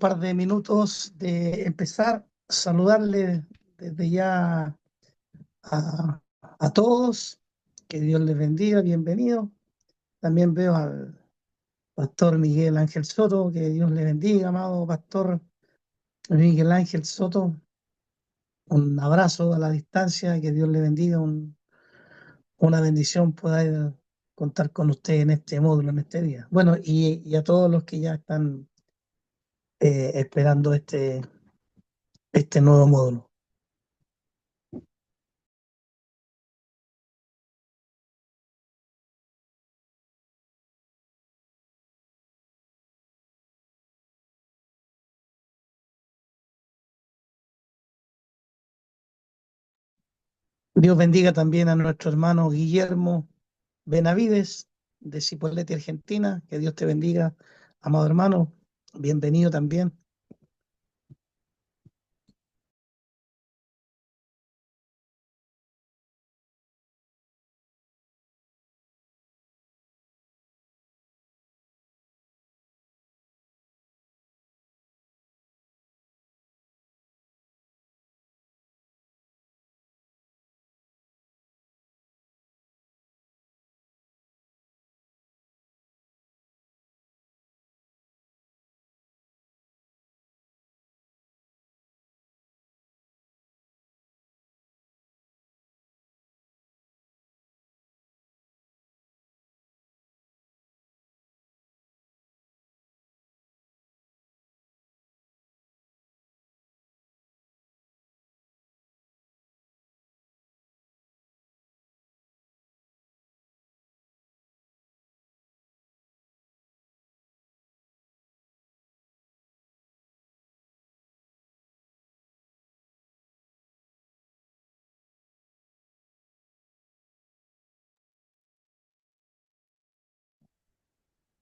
par de minutos de empezar, saludarle desde ya a todos, que Dios les bendiga, bienvenido. También veo al pastor Miguel Ángel Soto, que Dios le bendiga, amado pastor Miguel Ángel Soto. Un abrazo a la distancia, que Dios le bendiga, una bendición poder contar con usted en este módulo, en este día. Bueno, y a todos los que ya están esperando este nuevo módulo. Dios bendiga también a nuestro hermano Guillermo Benavides de Cipolletti, Argentina. Que Dios te bendiga, amado hermano. Bienvenido también.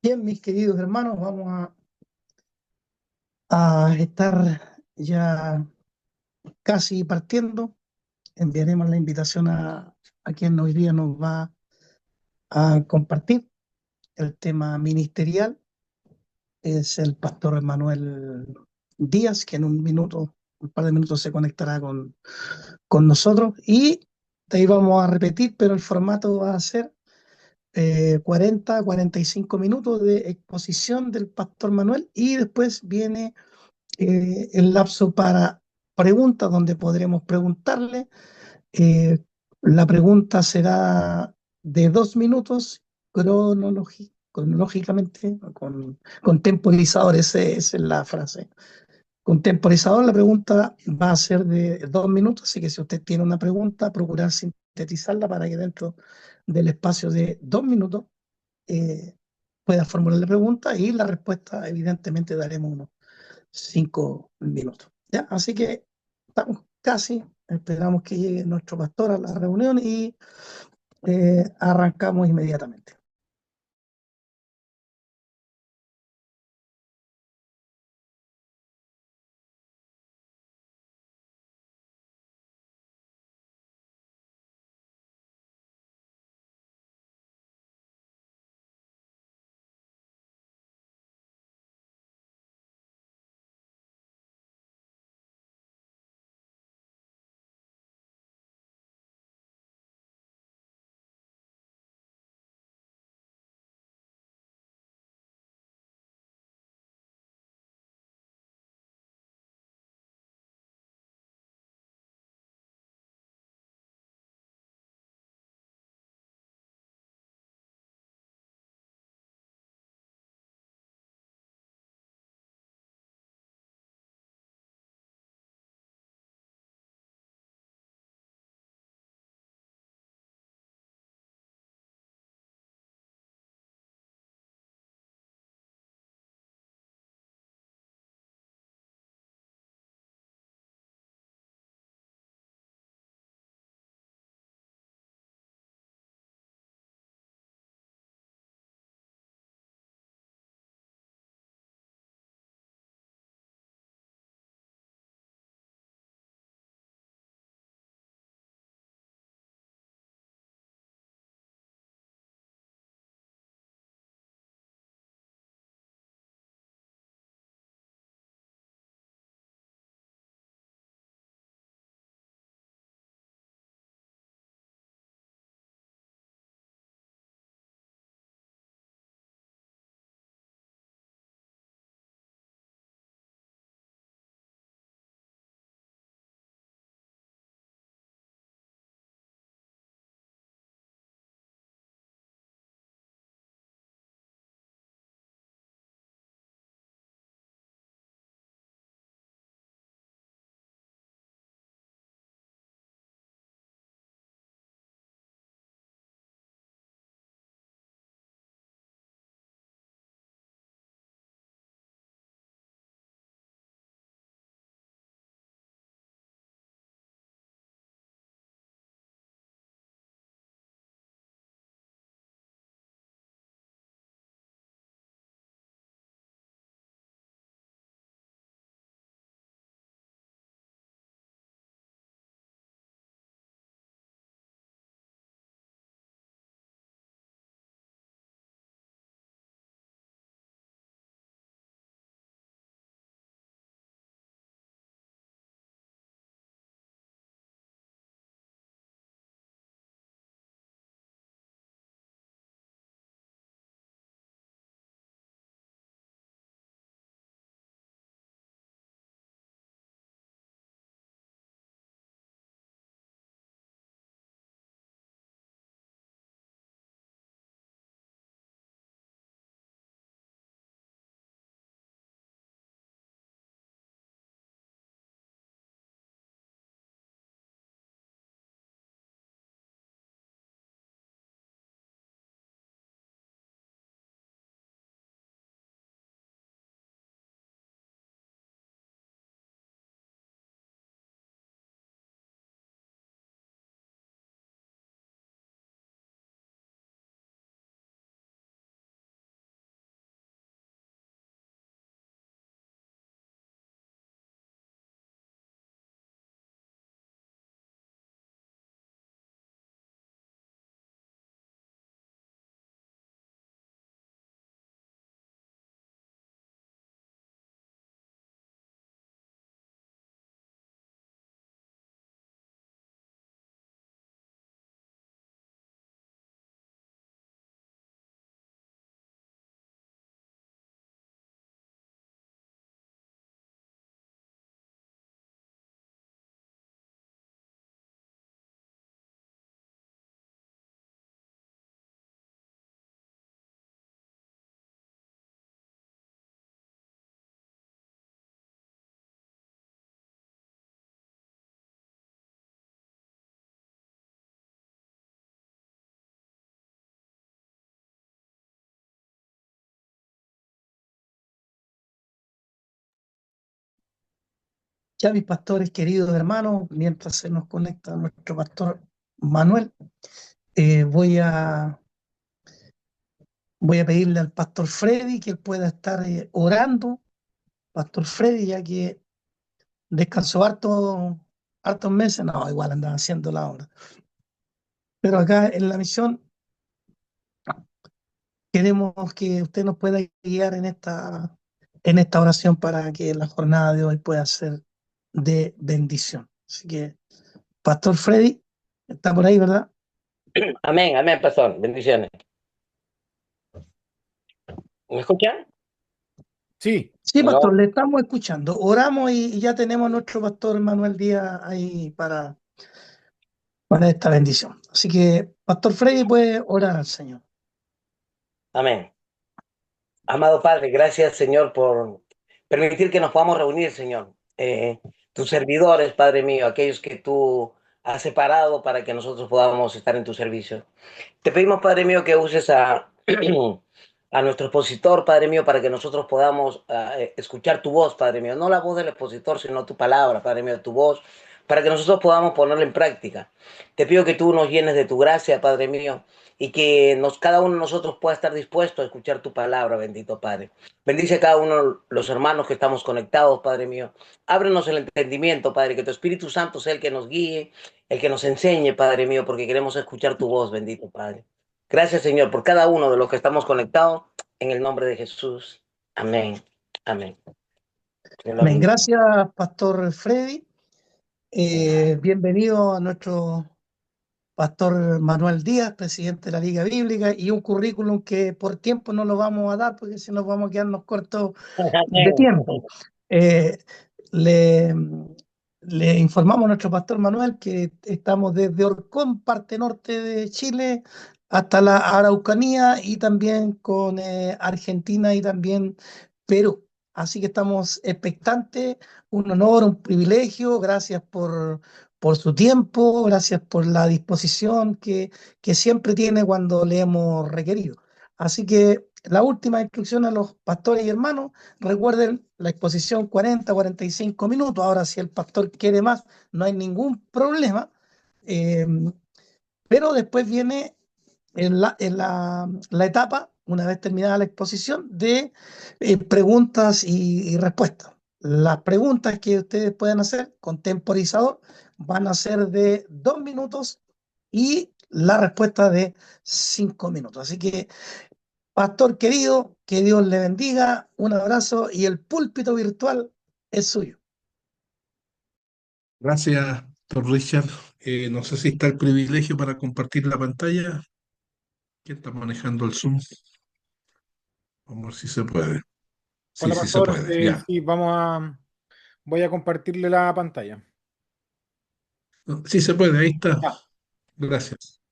Bien, mis queridos hermanos, vamos a estar ya casi partiendo. Enviaremos la invitación a quien hoy día nos va a compartir el tema ministerial. Es el pastor Manuel Díaz, que en un par de minutos se conectará con nosotros. Y de ahí vamos a repetir, pero el formato va a ser 45 minutos de exposición del pastor Manuel, y después viene el lapso para preguntas, donde podremos preguntarle. Eh, la pregunta será de 2 minutos, cronológicamente, con temporizador, esa es la frase. Con temporizador, la pregunta va a ser de 2 minutos, así que si usted tiene una pregunta, procurar sintetizarla para que dentro del espacio de 2 minutos eh, pueda formular la pregunta, y la respuesta evidentemente daremos unos 5 minutos. ¿Ya? Así que estamos casi, esperamos que llegue nuestro pastor a la reunión y arrancamos inmediatamente. Ya mis pastores queridos hermanos, mientras se nos conecta nuestro pastor Manuel, eh, voy a, voy a pedirle al pastor Freddy que él pueda estar orando. Pastor Freddy, ya que descansó hartos meses, no, igual andaba haciendo la obra. Pero acá en la misión queremos que usted nos pueda guiar en esta oración para que la jornada de hoy pueda ser de bendición. Así que, Pastor Freddy, está por ahí, ¿verdad? Amén, amén, pastor. Bendiciones. ¿Me escuchan? Sí, sí, pastor, ¿Aló? le estamos escuchando. Oramos y ya tenemos a nuestro pastor Manuel Díaz ahí para esta bendición. Así que, Pastor Freddy puede orar al Señor. Amén. Amado Padre, gracias, Señor, por permitir que nos podamos reunir, Señor. Tus servidores, Padre mío, aquellos que tú has separado para que nosotros podamos estar en tu servicio. Te pedimos, Padre mío, que uses a nuestro expositor, Padre mío, para que nosotros podamos escuchar tu voz, Padre mío. No la voz del expositor, sino tu palabra, Padre mío, tu voz, para que nosotros podamos ponerla en práctica. Te pido que tú nos llenes de tu gracia, Padre mío, y que cada uno de nosotros pueda estar dispuesto a escuchar tu palabra, bendito Padre. Bendice a cada uno de los hermanos que estamos conectados, Padre mío. Ábrenos el entendimiento, Padre, que tu Espíritu Santo sea el que nos guíe, el que nos enseñe, Padre mío, porque queremos escuchar tu voz, bendito Padre. Gracias, Señor, por cada uno de los que estamos conectados, en el nombre de Jesús. Amén. Amén. Dios los Amén. bendiga. Gracias, Pastor Freddy. Bienvenido a nuestro Pastor Manuel Díaz, presidente de la Liga Bíblica, y un currículum que por tiempo no lo vamos a dar porque si nos vamos a quedarnos cortos de Amén. tiempo. Eh, le, le informamos a nuestro pastor Manuel que estamos desde Orcón, parte norte de Chile, hasta la Araucanía y también con Argentina y también Perú. Así que estamos expectantes, un honor, un privilegio. Gracias por su tiempo, gracias por la disposición que siempre tiene cuando le hemos requerido. Así que la última instrucción a los pastores y hermanos: recuerden la exposición 40, 45 minutos. Ahora, si el pastor quiere más, no hay ningún problema. Eh, pero después viene la etapa, una vez terminada la exposición, de preguntas y respuestas. Las preguntas que ustedes pueden hacer con temporizador van a ser de 2 minutos y la respuesta de 5 minutos. Así que, pastor querido, que Dios le bendiga, un abrazo y el púlpito virtual es suyo. Gracias, doctor Richard. No sé si está el privilegio para compartir la pantalla. ¿Quién está manejando el Zoom? Vamos a ver si se puede. Sí, Hola, sí se pastor. puede. Ya. Sí, voy a compartirle la pantalla. No, sí se puede, ahí está. Ya. Gracias.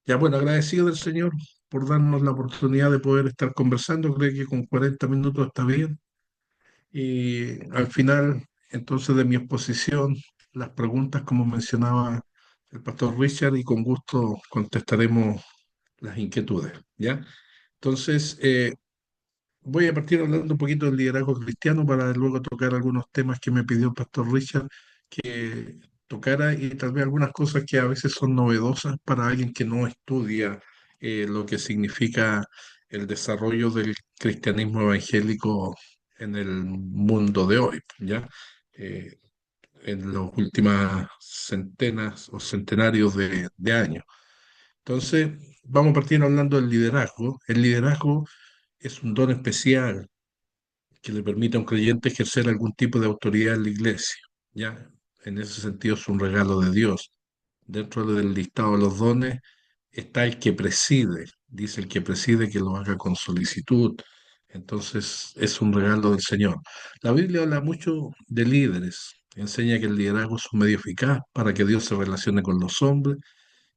Ya, bueno, agradecido del Señor por darnos la oportunidad de poder estar conversando. Creo que con 40 minutos está bien. Y al final, entonces, de mi exposición, las preguntas, como mencionaba el pastor Richard, y con gusto contestaremos las inquietudes, ¿ya? Entonces, voy a partir hablando un poquito del liderazgo cristiano para luego tocar algunos temas que me pidió el pastor Richard que tocara y tal vez algunas cosas que a veces son novedosas para alguien que no estudia lo que significa el desarrollo del cristianismo evangélico en el mundo de hoy, ¿ya? Eh, en las últimas centenas o centenarios de años. Entonces, vamos a partir hablando del liderazgo. El liderazgo es un don especial que le permite a un creyente ejercer algún tipo de autoridad en la iglesia. ¿Ya? En ese sentido es un regalo de Dios. Dentro del listado de los dones está el que preside. Dice el que preside que lo haga con solicitud. Entonces es un regalo del Señor. La Biblia habla mucho de líderes. Enseña que el liderazgo es un medio eficaz para que Dios se relacione con los hombres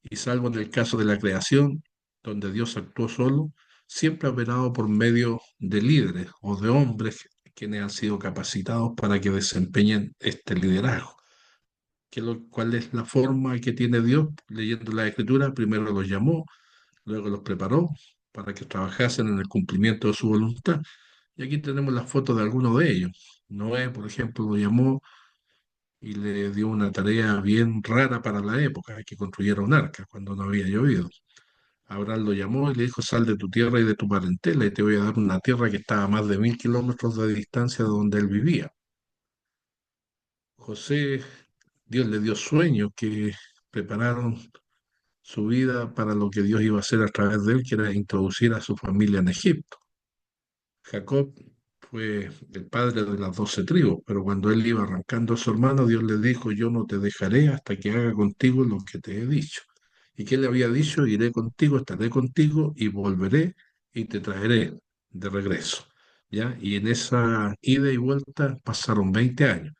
y salvo en el caso de la creación, donde Dios actuó solo, siempre ha operado por medio de líderes o de hombres quienes han sido capacitados para que desempeñen este liderazgo. ¿Cuál es la forma que tiene Dios? Leyendo la Escritura, primero los llamó, luego los preparó para que trabajasen en el cumplimiento de su voluntad Y aquí tenemos las fotos de algunos de ellos. Noé, por ejemplo, lo llamó y le dio una tarea bien rara para la época, que construyera un arca cuando no había llovido. Abraham lo llamó y le dijo, sal de tu tierra y de tu parentela y te voy a dar una tierra que estaba a más de 1000 kilómetros de distancia de donde él vivía. José, Dios le dio sueños que prepararon su vida para lo que Dios iba a hacer a través de él, que era introducir a su familia en Egipto. Jacob fue el padre de las 12 tribus, pero cuando él iba arrancando a su hermano, Dios le dijo, yo no te dejaré hasta que haga contigo lo que te he dicho. ¿Y qué le había dicho? Iré contigo, estaré contigo y volveré y te traeré de regreso. ¿Ya? Y en esa ida y vuelta pasaron 20 años.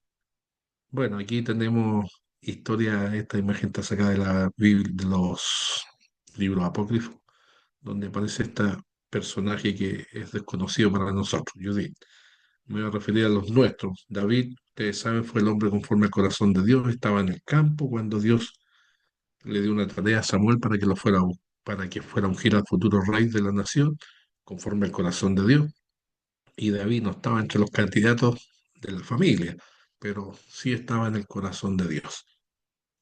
Bueno, aquí tenemos historia, esta imagen está sacada de la Biblia, de los libros apócrifos, donde aparece este personaje que es desconocido para nosotros, Judith. Me voy a referir a los nuestros. David, ustedes saben, fue el hombre conforme al corazón de Dios, estaba en el campo cuando Dios le dio una tarea a Samuel para que para que fuera a ungir al futuro rey de la nación, conforme al corazón de Dios. Y David no estaba entre los candidatos de la familia, pero sí estaba en el corazón de Dios.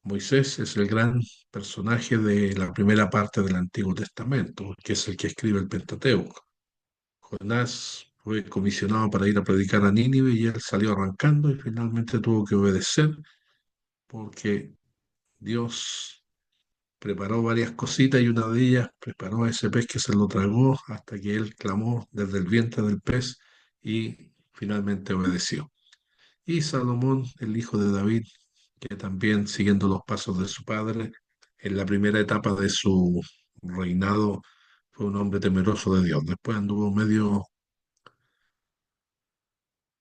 Moisés es el gran personaje de la primera parte del Antiguo Testamento, que es el que escribe el Pentateuco. Jonás fue comisionado para ir a predicar a Nínive y él salió arrancando y finalmente tuvo que obedecer porque Dios preparó varias cositas y una de ellas preparó a ese pez que se lo tragó hasta que él clamó desde el vientre del pez y finalmente obedeció. Y Salomón, el hijo de David, que también siguiendo los pasos de su padre, en la primera etapa de su reinado fue un hombre temeroso de Dios. Después anduvo medio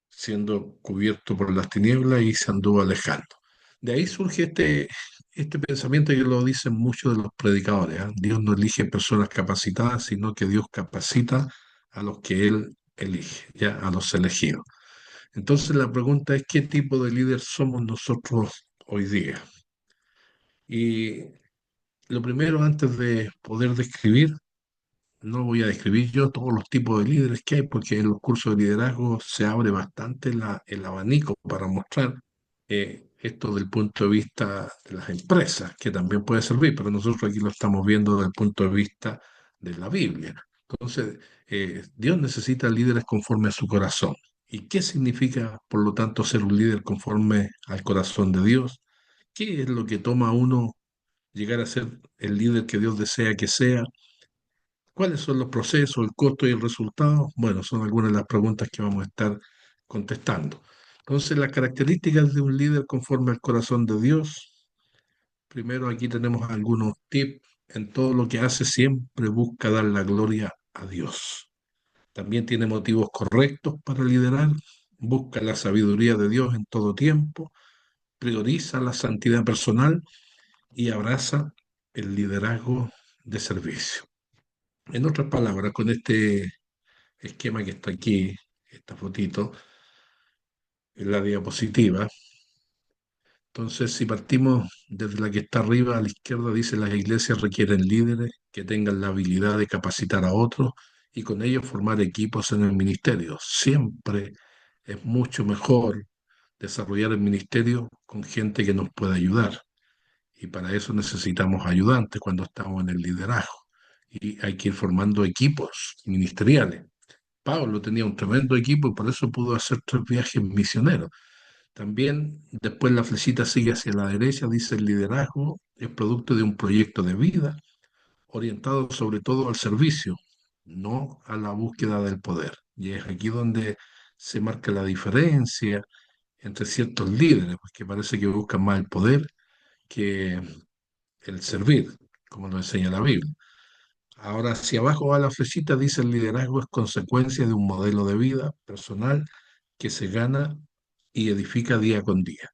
siendo cubierto por las tinieblas y se anduvo alejando. De ahí surge este pensamiento que lo dicen muchos de los predicadores. ¿Ah? Dios no elige personas capacitadas, sino que Dios capacita a los que Él elige, ya a los elegidos. Entonces la pregunta es, ¿qué tipo de líder somos nosotros hoy día? Y lo primero, antes de poder describir, no voy a describir yo todos los tipos de líderes que hay, porque en los cursos de liderazgo se abre bastante el abanico para mostrar esto del punto de vista de las empresas, que también puede servir, pero nosotros aquí lo estamos viendo desde el punto de vista de la Biblia. Entonces, Dios necesita líderes conforme a su corazón. ¿Y qué significa, por lo tanto, ser un líder conforme al corazón de Dios? ¿Qué es lo que toma a uno llegar a ser el líder que Dios desea que sea? ¿Cuáles son los procesos, el costo y el resultado? Bueno, son algunas de las preguntas que vamos a estar contestando. Entonces, las características de un líder conforme al corazón de Dios. Primero, aquí tenemos algunos tips. En todo lo que hace, siempre busca dar la gloria a Dios. También tiene motivos correctos para liderar. Busca la sabiduría de Dios en todo tiempo. Prioriza la santidad personal y abraza el liderazgo de servicio. En otras palabras, con este esquema que está aquí, esta fotito, en la diapositiva. Entonces, si partimos desde la que está arriba a la izquierda, dice las iglesias requieren líderes que tengan la habilidad de capacitar a otros y con ellos formar equipos en el ministerio. Siempre es mucho mejor desarrollar el ministerio con gente que nos pueda ayudar. Y para eso necesitamos ayudantes cuando estamos en el liderazgo. Y hay que ir formando equipos ministeriales. Pablo tenía un tremendo equipo y por eso pudo hacer 3 viajes misioneros. También después la flechita sigue hacia la derecha, dice el liderazgo es producto de un proyecto de vida orientado sobre todo al servicio, no a la búsqueda del poder. Y es aquí donde se marca la diferencia entre ciertos líderes, porque parece que buscan más el poder que el servir, como lo enseña la Biblia. Ahora, hacia abajo va la flechita, dice el liderazgo es consecuencia de un modelo de vida personal que se gana y edifica día con día.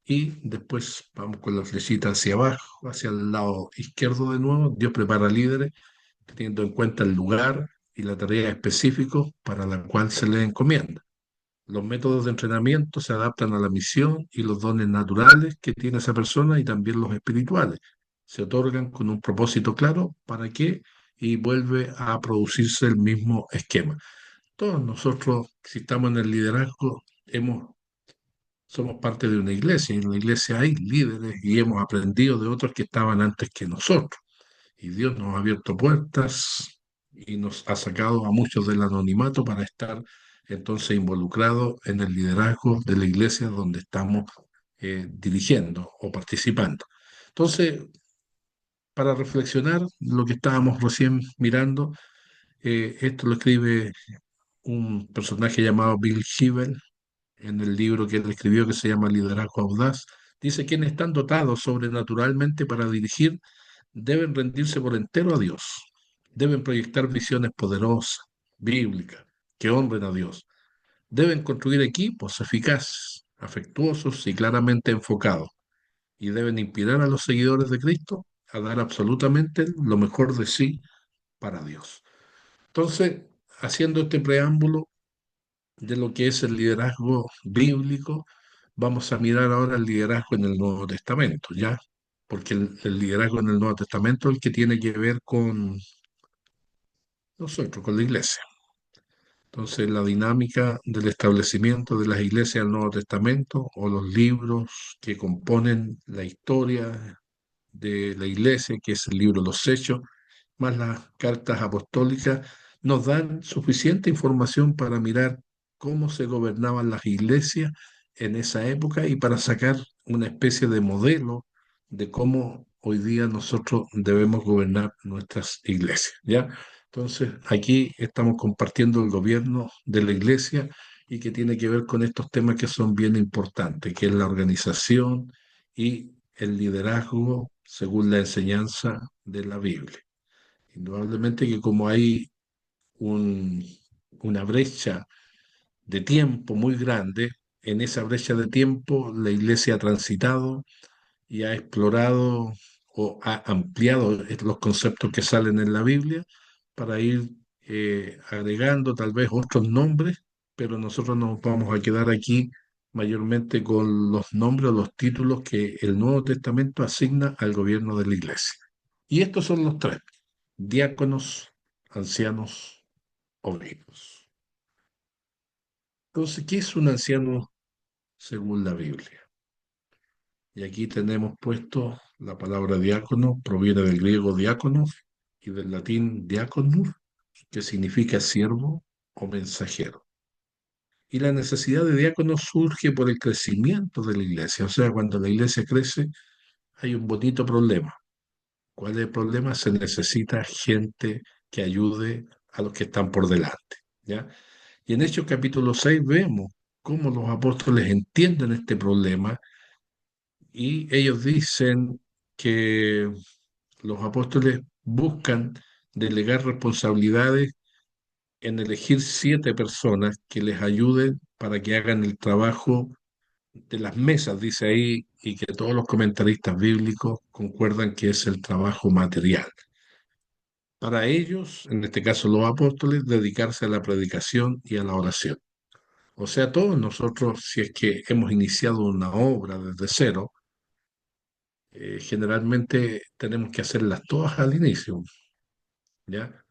Y después vamos con la flechita hacia abajo, hacia el lado izquierdo de nuevo. Dios prepara líderes teniendo en cuenta el lugar y la tarea específica para la cual se le encomienda. Los métodos de entrenamiento se adaptan a la misión y los dones naturales que tiene esa persona y también los espirituales. Se otorgan con un propósito claro para qué y vuelve a producirse el mismo esquema. Todos nosotros, si estamos en el liderazgo, somos parte de una iglesia, y en la iglesia hay líderes y hemos aprendido de otros que estaban antes que nosotros. Y Dios nos ha abierto puertas y nos ha sacado a muchos del anonimato para estar entonces involucrados en el liderazgo de la iglesia donde estamos dirigiendo o participando. Entonces, para reflexionar lo que estábamos recién mirando, esto lo escribe un personaje llamado Bill Hybel en el libro que él escribió que se llama Liderazgo Audaz. Dice: quienes están dotados sobrenaturalmente para dirigir deben rendirse por entero a Dios, deben proyectar visiones poderosas, bíblicas, que honren a Dios, deben construir equipos eficaces, afectuosos y claramente enfocados, y deben inspirar a los seguidores de Cristo a dar absolutamente lo mejor de sí para Dios. Entonces, haciendo este preámbulo de lo que es el liderazgo bíblico, vamos a mirar ahora el liderazgo en el Nuevo Testamento, ¿ya? Porque el liderazgo en el Nuevo Testamento es el que tiene que ver con nosotros, con la iglesia. Entonces, la dinámica del establecimiento de las iglesias del Nuevo Testamento o los libros que componen la historia de la iglesia, que es el libro de los Hechos, más las cartas apostólicas, nos dan suficiente información para mirar cómo se gobernaban las iglesias en esa época y para sacar una especie de modelo de cómo hoy día nosotros debemos gobernar nuestras iglesias, ¿ya? Entonces, aquí estamos compartiendo el gobierno de la iglesia y que tiene que ver con estos temas que son bien importantes, que es la organización y el liderazgo según la enseñanza de la Biblia. Indudablemente que como hay un- una brecha de tiempo muy grande, en esa brecha de tiempo la iglesia ha transitado y ha explorado o ha ampliado los conceptos que salen en la Biblia para ir agregando tal vez otros nombres, pero nosotros nos vamos a quedar aquí mayormente con los nombres o los títulos que el Nuevo Testamento asigna al gobierno de la iglesia. Y estos son los tres: diáconos, ancianos, obispos. Entonces, ¿qué es un anciano según la Biblia? Y aquí tenemos puesto la palabra diácono, proviene del griego diáconos y del latín diaconus, que significa siervo o mensajero. Y la necesidad de diáconos surge por el crecimiento de la iglesia. O sea, cuando la iglesia crece, hay un bonito problema. ¿Cuál es el problema? Se necesita gente que ayude a los que están por delante, ¿ya? Y en Hechos capítulo 6 vemos cómo los apóstoles entienden este problema y ellos dicen que los apóstoles buscan delegar responsabilidades en elegir 7 personas que les ayuden para que hagan el trabajo de las mesas, dice ahí, y que todos los comentaristas bíblicos concuerdan que es el trabajo material. Para ellos, en este caso los apóstoles, dedicarse a la predicación y a la oración. O sea, todos nosotros, si es que hemos iniciado una obra desde cero, generalmente tenemos que hacerlas todas al inicio, ¿ya?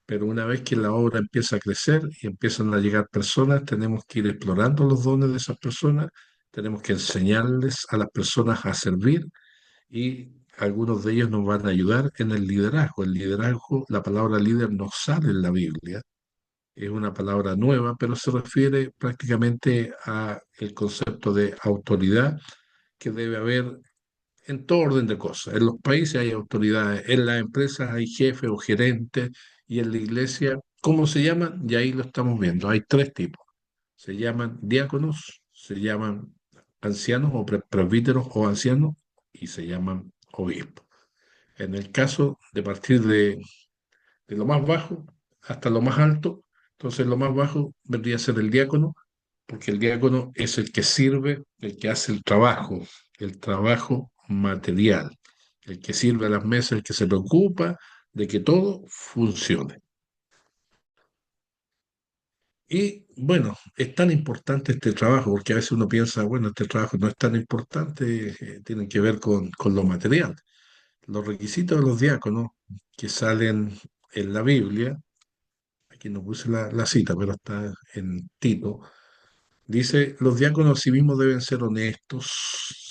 Pero una vez que la obra empieza a crecer y empiezan a llegar personas, tenemos que ir explorando los dones de esas personas, tenemos que enseñarles a las personas a servir y algunos de ellos nos van a ayudar en el liderazgo. El liderazgo, la palabra líder no sale en la Biblia, es una palabra nueva, pero se refiere prácticamente a el concepto de autoridad que debe haber en todo orden de cosas. En los países hay autoridades, en las empresas hay jefes o gerentes, y en la iglesia, ¿cómo se llaman? Y ahí lo estamos viendo. Hay 3 tipos. Se llaman diáconos, se llaman ancianos o presbíteros o ancianos, y se llaman obispos. En el caso de partir de lo más bajo hasta lo más alto, entonces lo más bajo vendría a ser el diácono, porque el diácono es el que sirve, el que hace el trabajo material, el que sirve a las mesas, el que se preocupa de que todo funcione. Y bueno, es tan importante este trabajo, porque a veces uno piensa, bueno, este trabajo no es tan importante, tiene que ver con lo material. Los requisitos de los diáconos que salen en la Biblia, aquí aquí no puse la cita, pero está en Tito, dice, los diáconos asimismo deben ser honestos,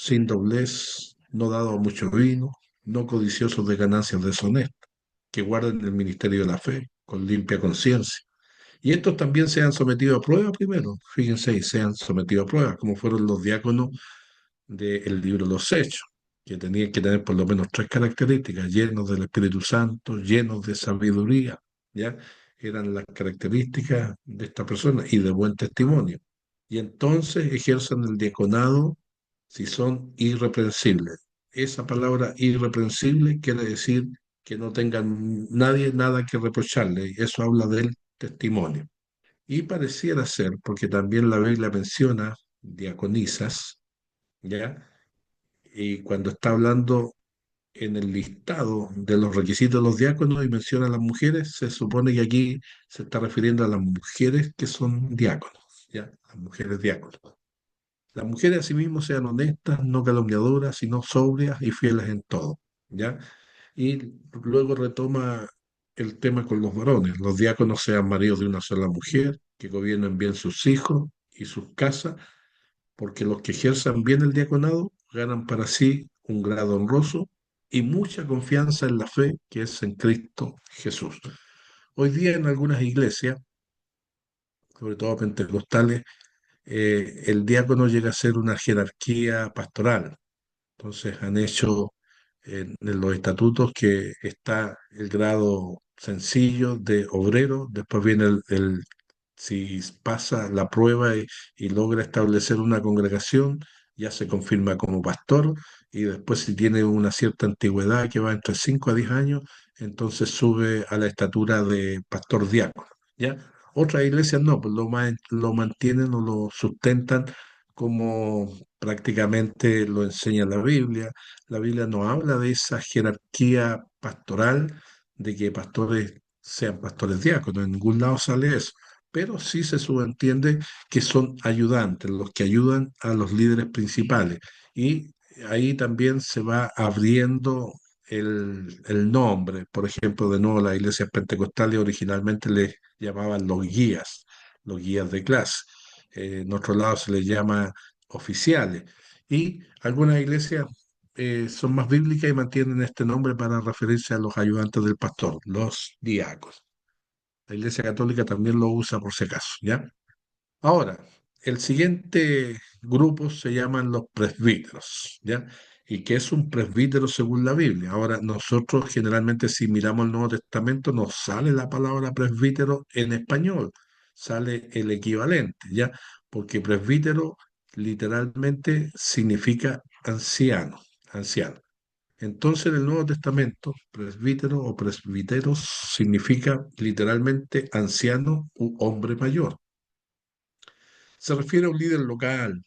sin doblez, no dados a mucho vino, no codiciosos de ganancias deshonestas, que guarden el ministerio de la fe con limpia conciencia. Y estos también sean sometidos a prueba primero, fíjense, y sean sometidos a prueba, como fueron los diáconos del libro de los Hechos, que tenían que tener por lo menos tres características: llenos del Espíritu Santo, llenos de sabiduría, ¿ya? Eran las características de esta persona y de buen testimonio. Y entonces ejercen el diaconado si son irreprensibles. Esa palabra irreprensible quiere decir que no tengan nadie nada que reprocharle. Eso habla del testimonio. Y pareciera ser, porque también la Biblia menciona diaconisas, ¿ya? Y cuando está hablando en el listado de los requisitos de los diáconos y menciona a las mujeres, se supone que aquí se está refiriendo a las mujeres que son diáconos, ¿ya? Las mujeres diáconos. Las mujeres asimismo sean honestas, no calumniadoras, sino sobrias y fieles en todo, ¿ya? Y luego retoma el tema con los varones. Los diáconos sean maridos de una sola mujer, que gobiernen bien sus hijos y sus casas, porque los que ejerzan bien el diaconado ganan para sí un grado honroso y mucha confianza en la fe que es en Cristo Jesús. Hoy día en algunas iglesias, sobre todo pentecostales, el diácono llega a ser una jerarquía pastoral. Entonces han hecho en los estatutos que está el grado sencillo de obrero, después viene si pasa la prueba y logra establecer una congregación, ya se confirma como pastor, y después si tiene una cierta antigüedad que va entre 5 a 10 años, entonces sube a la estatura de pastor diácono, ¿ya? Otras iglesias no, pues lo mantienen o lo sustentan como prácticamente lo enseña la Biblia. La Biblia no habla de esa jerarquía pastoral, de que pastores sean pastores diáconos, en ningún lado sale eso, pero sí se subentiende que son ayudantes, los que ayudan a los líderes principales. Y ahí también se va abriendo el nombre. Por ejemplo, de nuevo, las iglesias pentecostales originalmente les llamaban los guías de clase. En otro lado se les llama oficiales. Y algunas iglesias son más bíblicas y mantienen este nombre para referirse a los ayudantes del pastor, los diáconos. La Iglesia Católica también lo usa por si acaso, ¿ya? Ahora, el siguiente grupo se llaman los presbíteros, ¿ya? ¿Y qué es un presbítero según la Biblia? Ahora, nosotros generalmente si miramos el Nuevo Testamento nos sale la palabra presbítero en español, sale el equivalente, ¿ya? Porque presbítero literalmente significa anciano, anciano. Entonces, en el Nuevo Testamento, presbítero o presbíteros significa literalmente anciano u hombre mayor. Se refiere a un líder local,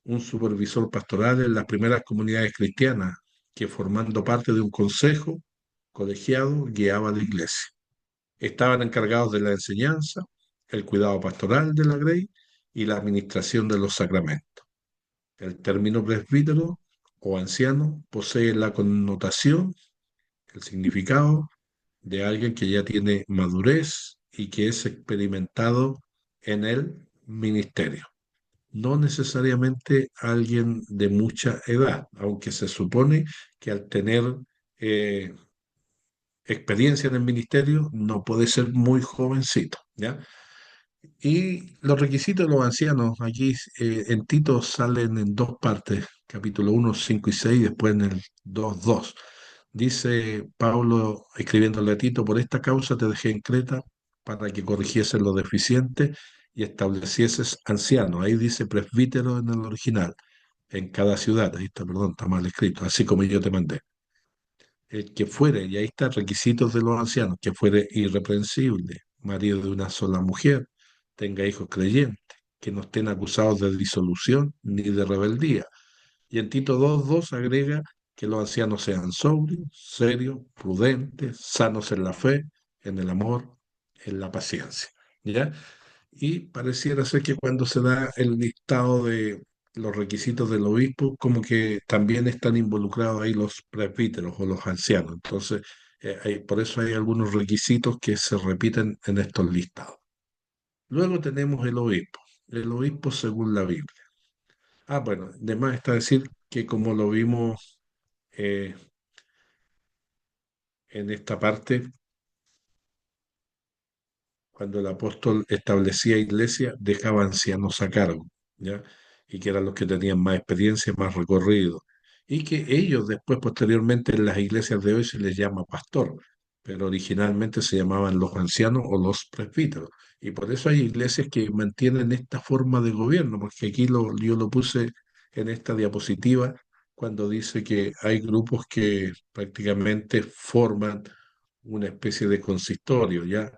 un supervisor pastoral en las primeras comunidades cristianas, que formando parte de un consejo colegiado guiaba a la iglesia. Estaban encargados de la enseñanza, el cuidado pastoral de la grey y la administración de los sacramentos. El término presbítero o anciano posee la connotación, el significado de alguien que ya tiene madurez y que es experimentado en el ministerio. No necesariamente alguien de mucha edad, aunque se supone que al tener eh, experiencia en el ministerio no puede ser muy jovencito, ¿ya? Y los requisitos de los ancianos, aquí en Tito salen en dos partes, capítulo 1, 5 y 6, después en el 2, 2. Dice Pablo escribiéndole a Tito, por esta causa te dejé en Creta para que corrigieses lo deficiente y establecieses ancianos. Ahí dice presbítero en el original, en cada ciudad. Ahí está, perdón, está mal escrito, así como yo te mandé. El que fuere, y ahí está, requisitos de los ancianos, que fuere irreprensible, marido de una sola mujer, tenga hijos creyentes, que no estén acusados de disolución ni de rebeldía. Y en Tito 2:2 agrega que los ancianos sean sobrios, serios, prudentes, sanos en la fe, en el amor, en la paciencia. ¿Ya? Y pareciera ser que cuando se da el listado de los requisitos del obispo, como que también están involucrados ahí los presbíteros o los ancianos. Entonces, Por eso hay algunos requisitos que se repiten en estos listados. Luego tenemos el obispo según la Biblia. Bueno, además está decir que como lo vimos eh, en esta parte, cuando el apóstol establecía iglesia, dejaba ancianos a cargo, ¿ya? Y que eran los que tenían más experiencia, más recorrido. Y que ellos después, posteriormente, en las iglesias de hoy se les llama pastor, pero originalmente se llamaban los ancianos o los presbíteros. Y por eso hay iglesias que mantienen esta forma de gobierno, porque aquí yo lo puse en esta diapositiva cuando dice que hay grupos que prácticamente forman una especie de consistorio, ¿ya?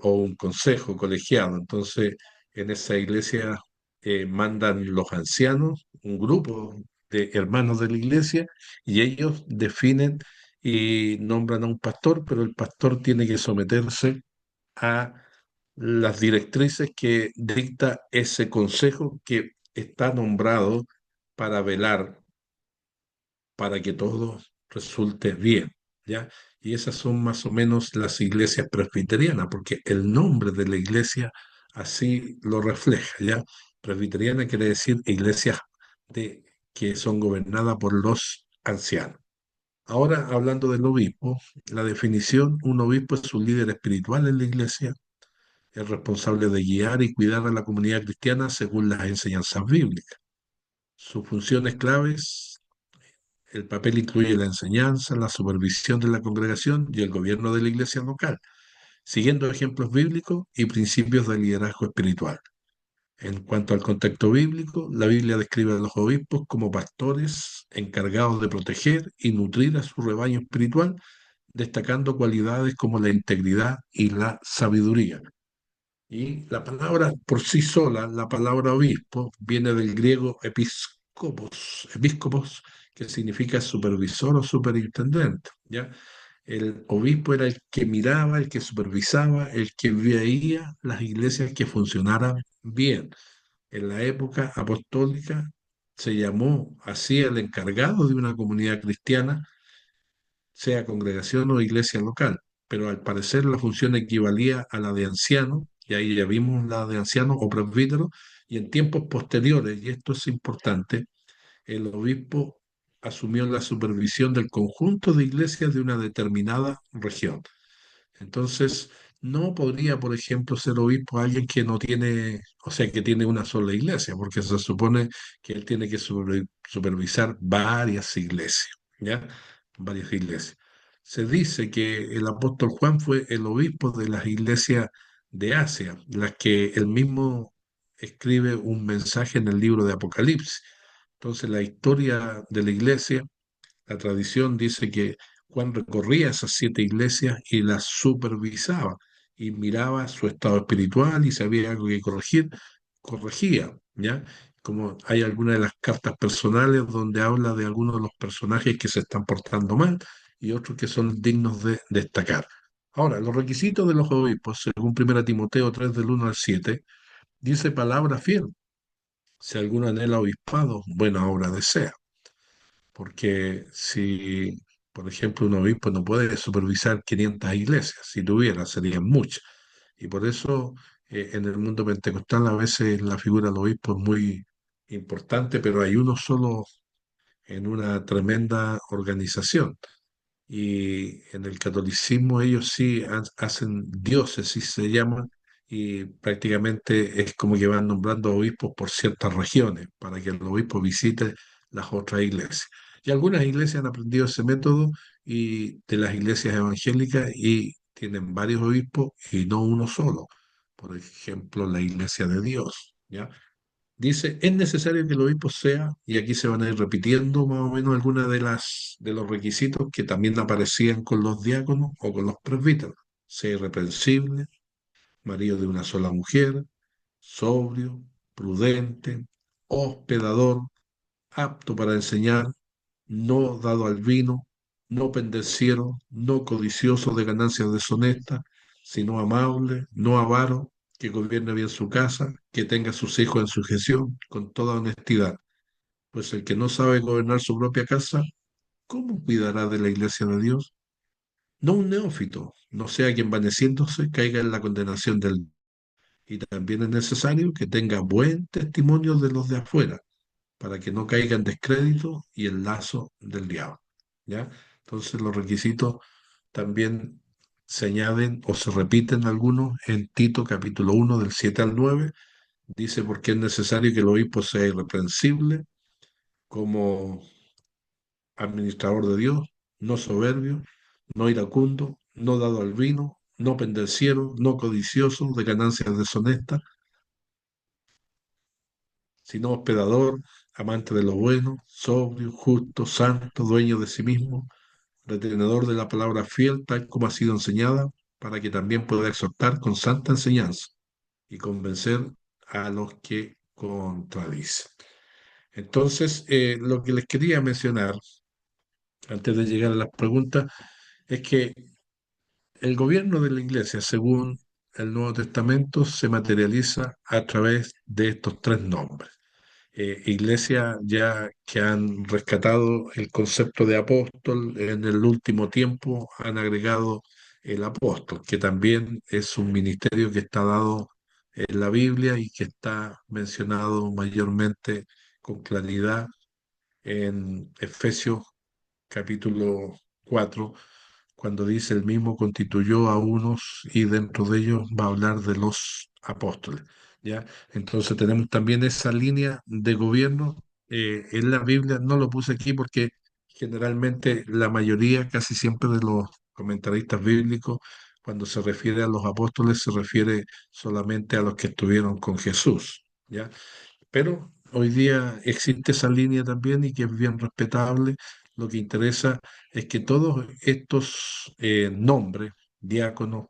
O un consejo colegiado. Entonces, en esa iglesia mandan los ancianos, un grupo de hermanos de la iglesia, y ellos definen y nombran a un pastor, pero el pastor tiene que someterse a las directrices que dicta ese consejo que está nombrado para velar para que todo resulte bien, ¿ya? Y esas son más o menos las iglesias presbiterianas, porque el nombre de la iglesia así lo refleja, ¿ya? Presbiteriana quiere decir iglesias de, que son gobernadas por los ancianos. Ahora, hablando del obispo, la definición, un obispo es un líder espiritual en la iglesia, es responsable de guiar y cuidar a la comunidad cristiana según las enseñanzas bíblicas. Sus funciones claves: el papel incluye la enseñanza, la supervisión de la congregación y el gobierno de la iglesia local, siguiendo ejemplos bíblicos y principios de liderazgo espiritual. En cuanto al contexto bíblico, la Biblia describe a los obispos como pastores encargados de proteger y nutrir a su rebaño espiritual, destacando cualidades como la integridad y la sabiduría. Y la palabra por sí sola, la palabra obispo, viene del griego episcopos, que significa supervisor o superintendente, ¿ya? El obispo era el que miraba, el que supervisaba, el que veía las iglesias que funcionaran bien. En la época apostólica se llamó así el encargado de una comunidad cristiana, sea congregación o iglesia local, pero al parecer la función equivalía a la de anciano, y ahí ya vimos la de anciano o presbítero, y en tiempos posteriores, y esto es importante, el obispo asumió la supervisión del conjunto de iglesias de una determinada región. Entonces, no podría, por ejemplo, ser obispo alguien que no tiene, o sea, que tiene una sola iglesia, porque se supone que él tiene que supervisar varias iglesias, ¿ya? Varias iglesias. Se dice que el apóstol Juan fue el obispo de las iglesias de Asia, las que él mismo escribe un mensaje en el libro de Apocalipsis. Entonces, la historia de la iglesia, la tradición dice que Juan recorría esas 7 iglesias y las supervisaba y miraba su estado espiritual, y si había algo que corregir, corregía, ¿ya? Como hay algunas de las cartas personales donde habla de algunos de los personajes que se están portando mal y otros que son dignos de destacar. Ahora, los requisitos de los obispos, según 1 Timoteo 3 del 1 al 7, dice palabra fiel. Si alguno anhela obispado, buena obra desea. Porque si, por ejemplo, un obispo no puede supervisar 500 iglesias, si tuviera, serían muchas. Y por eso en el mundo pentecostal a veces la figura del obispo es muy importante, pero hay uno solo en una tremenda organización. Y en el catolicismo ellos sí hacen diócesis, se llaman, y prácticamente es como que van nombrando obispos por ciertas regiones, para que el obispo visite las otras iglesias. Y algunas iglesias han aprendido ese método y de las iglesias evangélicas, y tienen varios obispos y no uno solo. Por ejemplo, la Iglesia de Dios, ¿ya? Dice, es necesario que el obispo sea, y aquí se van a ir repitiendo más o menos algunas de los requisitos que también aparecían con los diáconos o con los presbíteros: sea irreprensible, marido de una sola mujer, sobrio, prudente, hospedador, apto para enseñar, no dado al vino, no pendenciero, no codicioso de ganancias deshonestas, sino amable, no avaro, que gobierne bien su casa, que tenga a sus hijos en sujeción con toda honestidad. Pues el que no sabe gobernar su propia casa, ¿cómo cuidará de la iglesia de Dios? no un neófito, no sea que envaneciéndose caiga en la condenación del... Y también es necesario que tenga buen testimonio de los de afuera, para que no caiga en descrédito y el lazo del diablo. ¿Ya? Entonces los requisitos también se añaden o se repiten algunos en Tito capítulo 1 del 7 al 9. Dice porque es necesario que el obispo sea irreprensible como administrador de Dios, no soberbio, no iracundo, no dado al vino, no pendenciero, no codicioso de ganancias deshonestas, sino hospedador, amante de lo bueno, sobrio, justo, santo, dueño de sí mismo, retenedor de la palabra fiel, tal como ha sido enseñada, para que también pueda exhortar con santa enseñanza y convencer a los que contradicen. Entonces, lo que les quería mencionar antes de llegar a las preguntas es que el gobierno de la Iglesia, según el Nuevo Testamento, se materializa a través de estos tres nombres. Iglesias ya que han rescatado el concepto de apóstol, en el último tiempo han agregado el apóstol, que también es un ministerio que está dado en la Biblia y que está mencionado mayormente con claridad en Efesios capítulo 4 cuando dice el mismo constituyó a unos y dentro de ellos va a hablar de los apóstoles, ¿ya? Entonces tenemos también esa línea de gobierno en la Biblia, no lo puse aquí porque generalmente la mayoría, casi siempre de los comentaristas bíblicos, cuando se refiere a los apóstoles, se refiere solamente a los que estuvieron con Jesús, ¿ya? Pero hoy día existe esa línea también y que es bien respetable. Lo que interesa es que todos estos nombres, diáconos,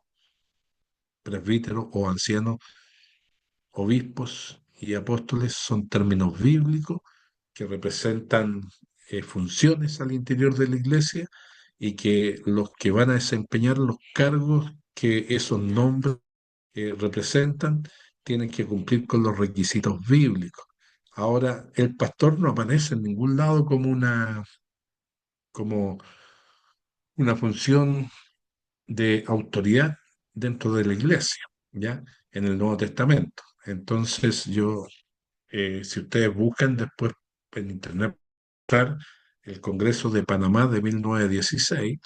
presbíteros o ancianos, obispos y apóstoles, son términos bíblicos que representan funciones al interior de la iglesia y que los que van a desempeñar los cargos que esos nombres representan tienen que cumplir con los requisitos bíblicos. Ahora, el pastor no aparece en ningún lado como una función de autoridad dentro de la iglesia, ¿ya? En el Nuevo Testamento. Entonces, si ustedes buscan después en internet, el Congreso de Panamá de 1916,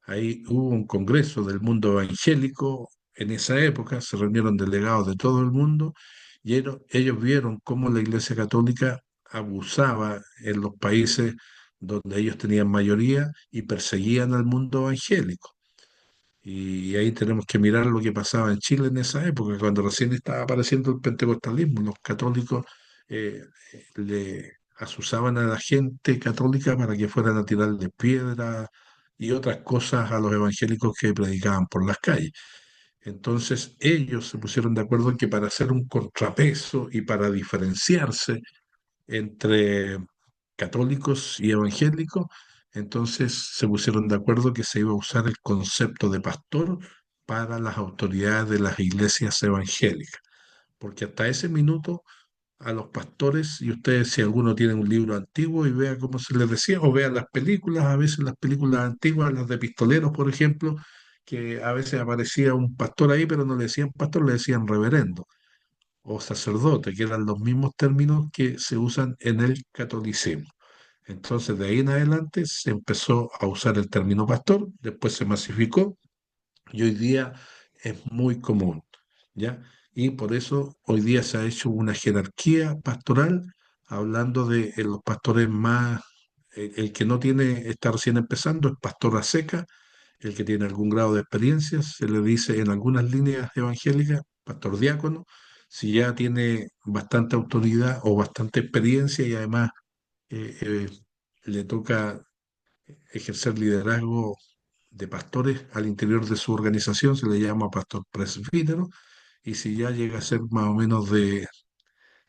ahí hubo un congreso del mundo evangélico en esa época, se reunieron delegados de todo el mundo y ellos vieron cómo la Iglesia Católica abusaba en los países donde ellos tenían mayoría y perseguían al mundo evangélico. Y ahí tenemos que mirar lo que pasaba en Chile en esa época, cuando recién estaba apareciendo el pentecostalismo. Los católicos eh, le asusaban a la gente católica para que fueran a tirarle piedras y otras cosas a los evangélicos que predicaban por las calles. Entonces ellos se pusieron de acuerdo en que para hacer un contrapeso y para diferenciarse entre católicos y evangélicos, entonces se pusieron de acuerdo que se iba a usar el concepto de pastor para las autoridades de las iglesias evangélicas, porque hasta ese minuto a los pastores, y ustedes si alguno tiene un libro antiguo y vea cómo se les decía, o vea las películas, a veces las películas antiguas, las de pistoleros, por ejemplo, que a veces aparecía un pastor ahí, pero no le decían pastor, le decían reverendo o sacerdote, que eran los mismos términos que se usan en el catolicismo. Entonces, de ahí en adelante se empezó a usar el término pastor, después se masificó y hoy día es muy común, ¿ya? Y por eso hoy día se ha hecho una jerarquía pastoral, hablando de los pastores más, el que no tiene, está recién empezando, es pastor a seca, el que tiene algún grado de experiencia, se le dice en algunas líneas evangélicas, pastor diácono, si ya tiene bastante autoridad o bastante experiencia y además eh, eh, le toca ejercer liderazgo de pastores al interior de su organización, se le llama pastor presbítero, y si ya llega a ser más o menos de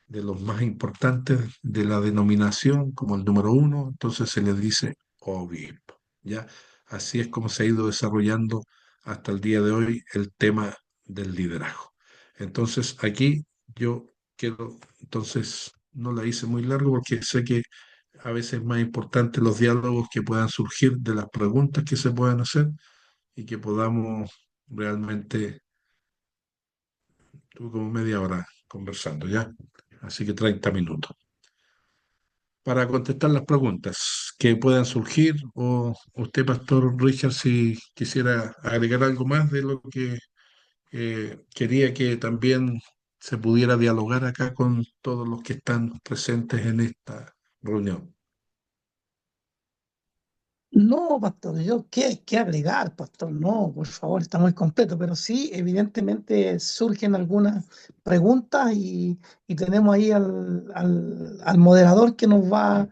los más importantes de la denominación, como el número uno, entonces se le dice obispo, ¿ya? Así es como se ha ido desarrollando hasta el día de hoy el tema del liderazgo. Entonces, aquí yo quiero, entonces no la hice muy largo porque sé que a veces es más importante los diálogos que puedan surgir de las preguntas que se puedan hacer y que podamos realmente, tuve como media hora conversando ya, así que 30 minutos, para contestar las preguntas que puedan surgir, o usted, Pastor Richard, si quisiera agregar algo más de lo que quería que también se pudiera dialogar acá con todos los que están presentes en esta reunión. No, pastor, yo qué agregar, pastor, no, por favor, está muy completo, pero sí, evidentemente surgen algunas preguntas y tenemos ahí al moderador que nos va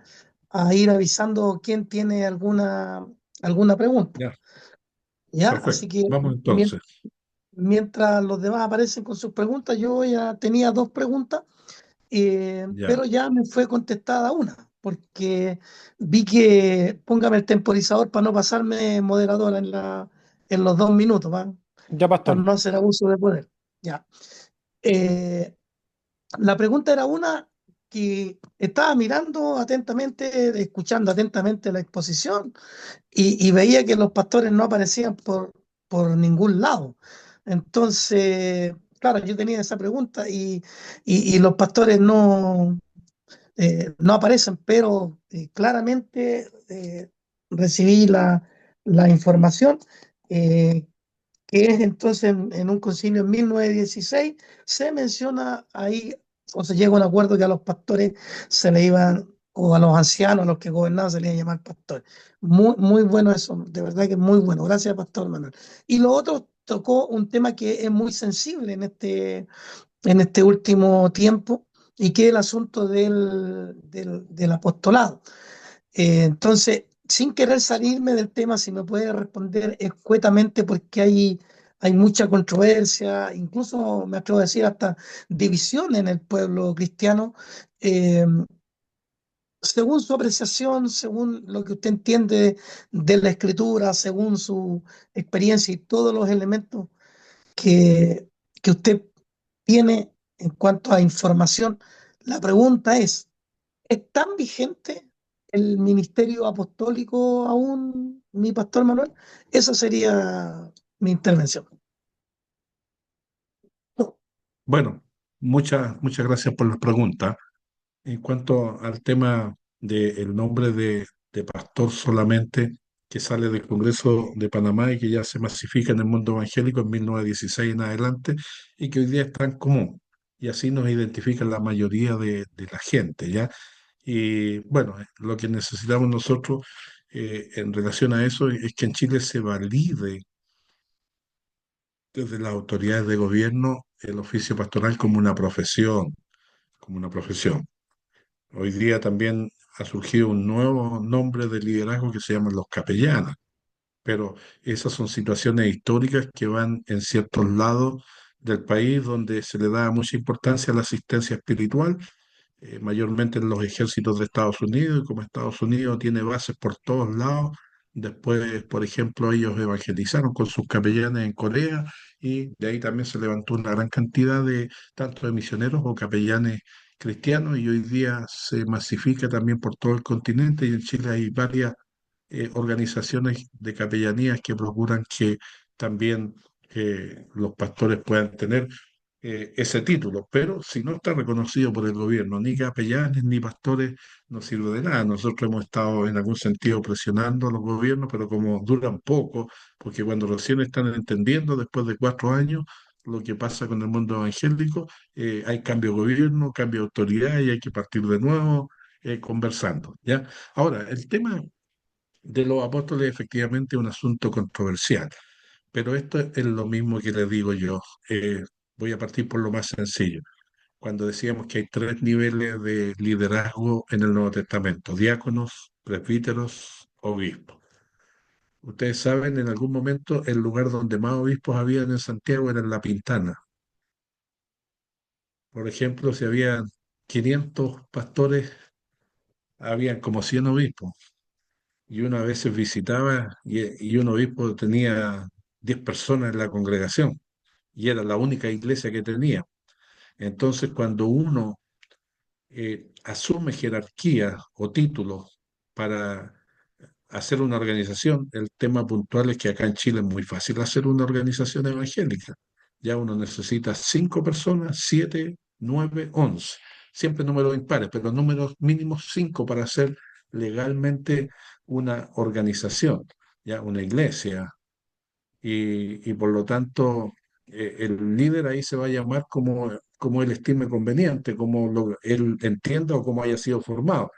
a ir avisando quién tiene alguna pregunta, Ya, ¿ya? Así perfecto. que Vamos entonces. mientras los demás aparecen con sus preguntas, yo ya tenía dos preguntas, Ya, pero ya me fue contestada una, porque vi que póngame el temporizador para no pasarme moderadora en los 2 minutos, Ya, para pastor. no hacer abuso de poder. Ya. Eh, la pregunta era una que estaba mirando atentamente, escuchando atentamente la exposición y veía que los pastores no aparecían por ningún lado. Entonces, claro, yo tenía esa pregunta y los pastores no aparecen, pero claramente recibí la información eh, que es entonces en un concilio en 1916, se menciona ahí, o se llega a un acuerdo que a los pastores se le iban, o a los ancianos, a los que gobernaban, se les iba a llamar pastores. Muy, muy bueno eso, de verdad que muy bueno. Gracias, Pastor Manuel. Y lo otro tocó un tema que es muy sensible en este último tiempo y que es el asunto del apostolado. Entonces, sin querer salirme del tema, si me puede responder escuetamente, porque hay mucha controversia, incluso me atrevo a decir hasta división en el pueblo cristiano, eh, según su apreciación, según lo que usted entiende de la escritura, según su experiencia y todos los elementos que usted tiene en cuanto a información. La pregunta ¿es tan vigente el ministerio apostólico aún, mi pastor Manuel? Esa sería mi intervención. bueno, muchas gracias por la pregunta. En cuanto al tema del nombre de pastor solamente, que sale del Congreso de Panamá y que ya se masifica en el mundo evangélico en 1916 en adelante, y que hoy día es tan común. Y así nos identifica la mayoría de la gente, ¿ya? Y bueno, lo que necesitamos nosotros en relación a eso es que en Chile se valide desde las autoridades de gobierno el oficio pastoral como una profesión, como una profesión. Hoy día también ha surgido un nuevo nombre de liderazgo que se llaman los capellanes, pero esas son situaciones históricas que van en ciertos lados del país donde se le da mucha importancia a la asistencia espiritual, mayormente en los ejércitos de Estados Unidos, y como Estados Unidos tiene bases por todos lados, después, por ejemplo, ellos evangelizaron con sus capellanes en Corea, y de ahí también se levantó una gran cantidad de tanto de misioneros o capellanes cristianos, y hoy día se masifica también por todo el continente, y en Chile hay varias organizaciones de capellanías que procuran que también los pastores puedan tener ese título, pero si no está reconocido por el gobierno, ni capellanes ni pastores, no sirve de nada. Nosotros hemos estado en algún sentido presionando a los gobiernos, pero como duran poco, porque cuando recién están entendiendo, después de 4 años, lo que pasa con el mundo evangélico, hay cambio de gobierno, cambio de autoridad y hay que partir de nuevo conversando, ¿ya? Ahora, el tema de los apóstoles efectivamente es un asunto controversial, pero esto es lo mismo que le digo yo. Voy a partir por lo más sencillo. Cuando decíamos que hay 3 niveles de liderazgo en el Nuevo Testamento: diáconos, presbíteros, obispos. Ustedes saben, en algún momento el lugar donde más obispos habían en Santiago era en La Pintana. Por ejemplo, si había 500 pastores, habían como 100 obispos. Y uno a veces visitaba y un obispo tenía 10 personas en la congregación y era la única iglesia que tenía. Entonces, cuando uno asume jerarquía o títulos para hacer una organización. El tema puntual es que acá en Chile es muy fácil hacer una organización evangélica. Ya uno necesita 5 personas, 7, 9, 11. Siempre números impares, pero números mínimos 5 para hacer legalmente una organización, ya una iglesia. Y por lo tanto, el líder ahí se va a llamar como él estime conveniente, como él entienda o como haya sido formado.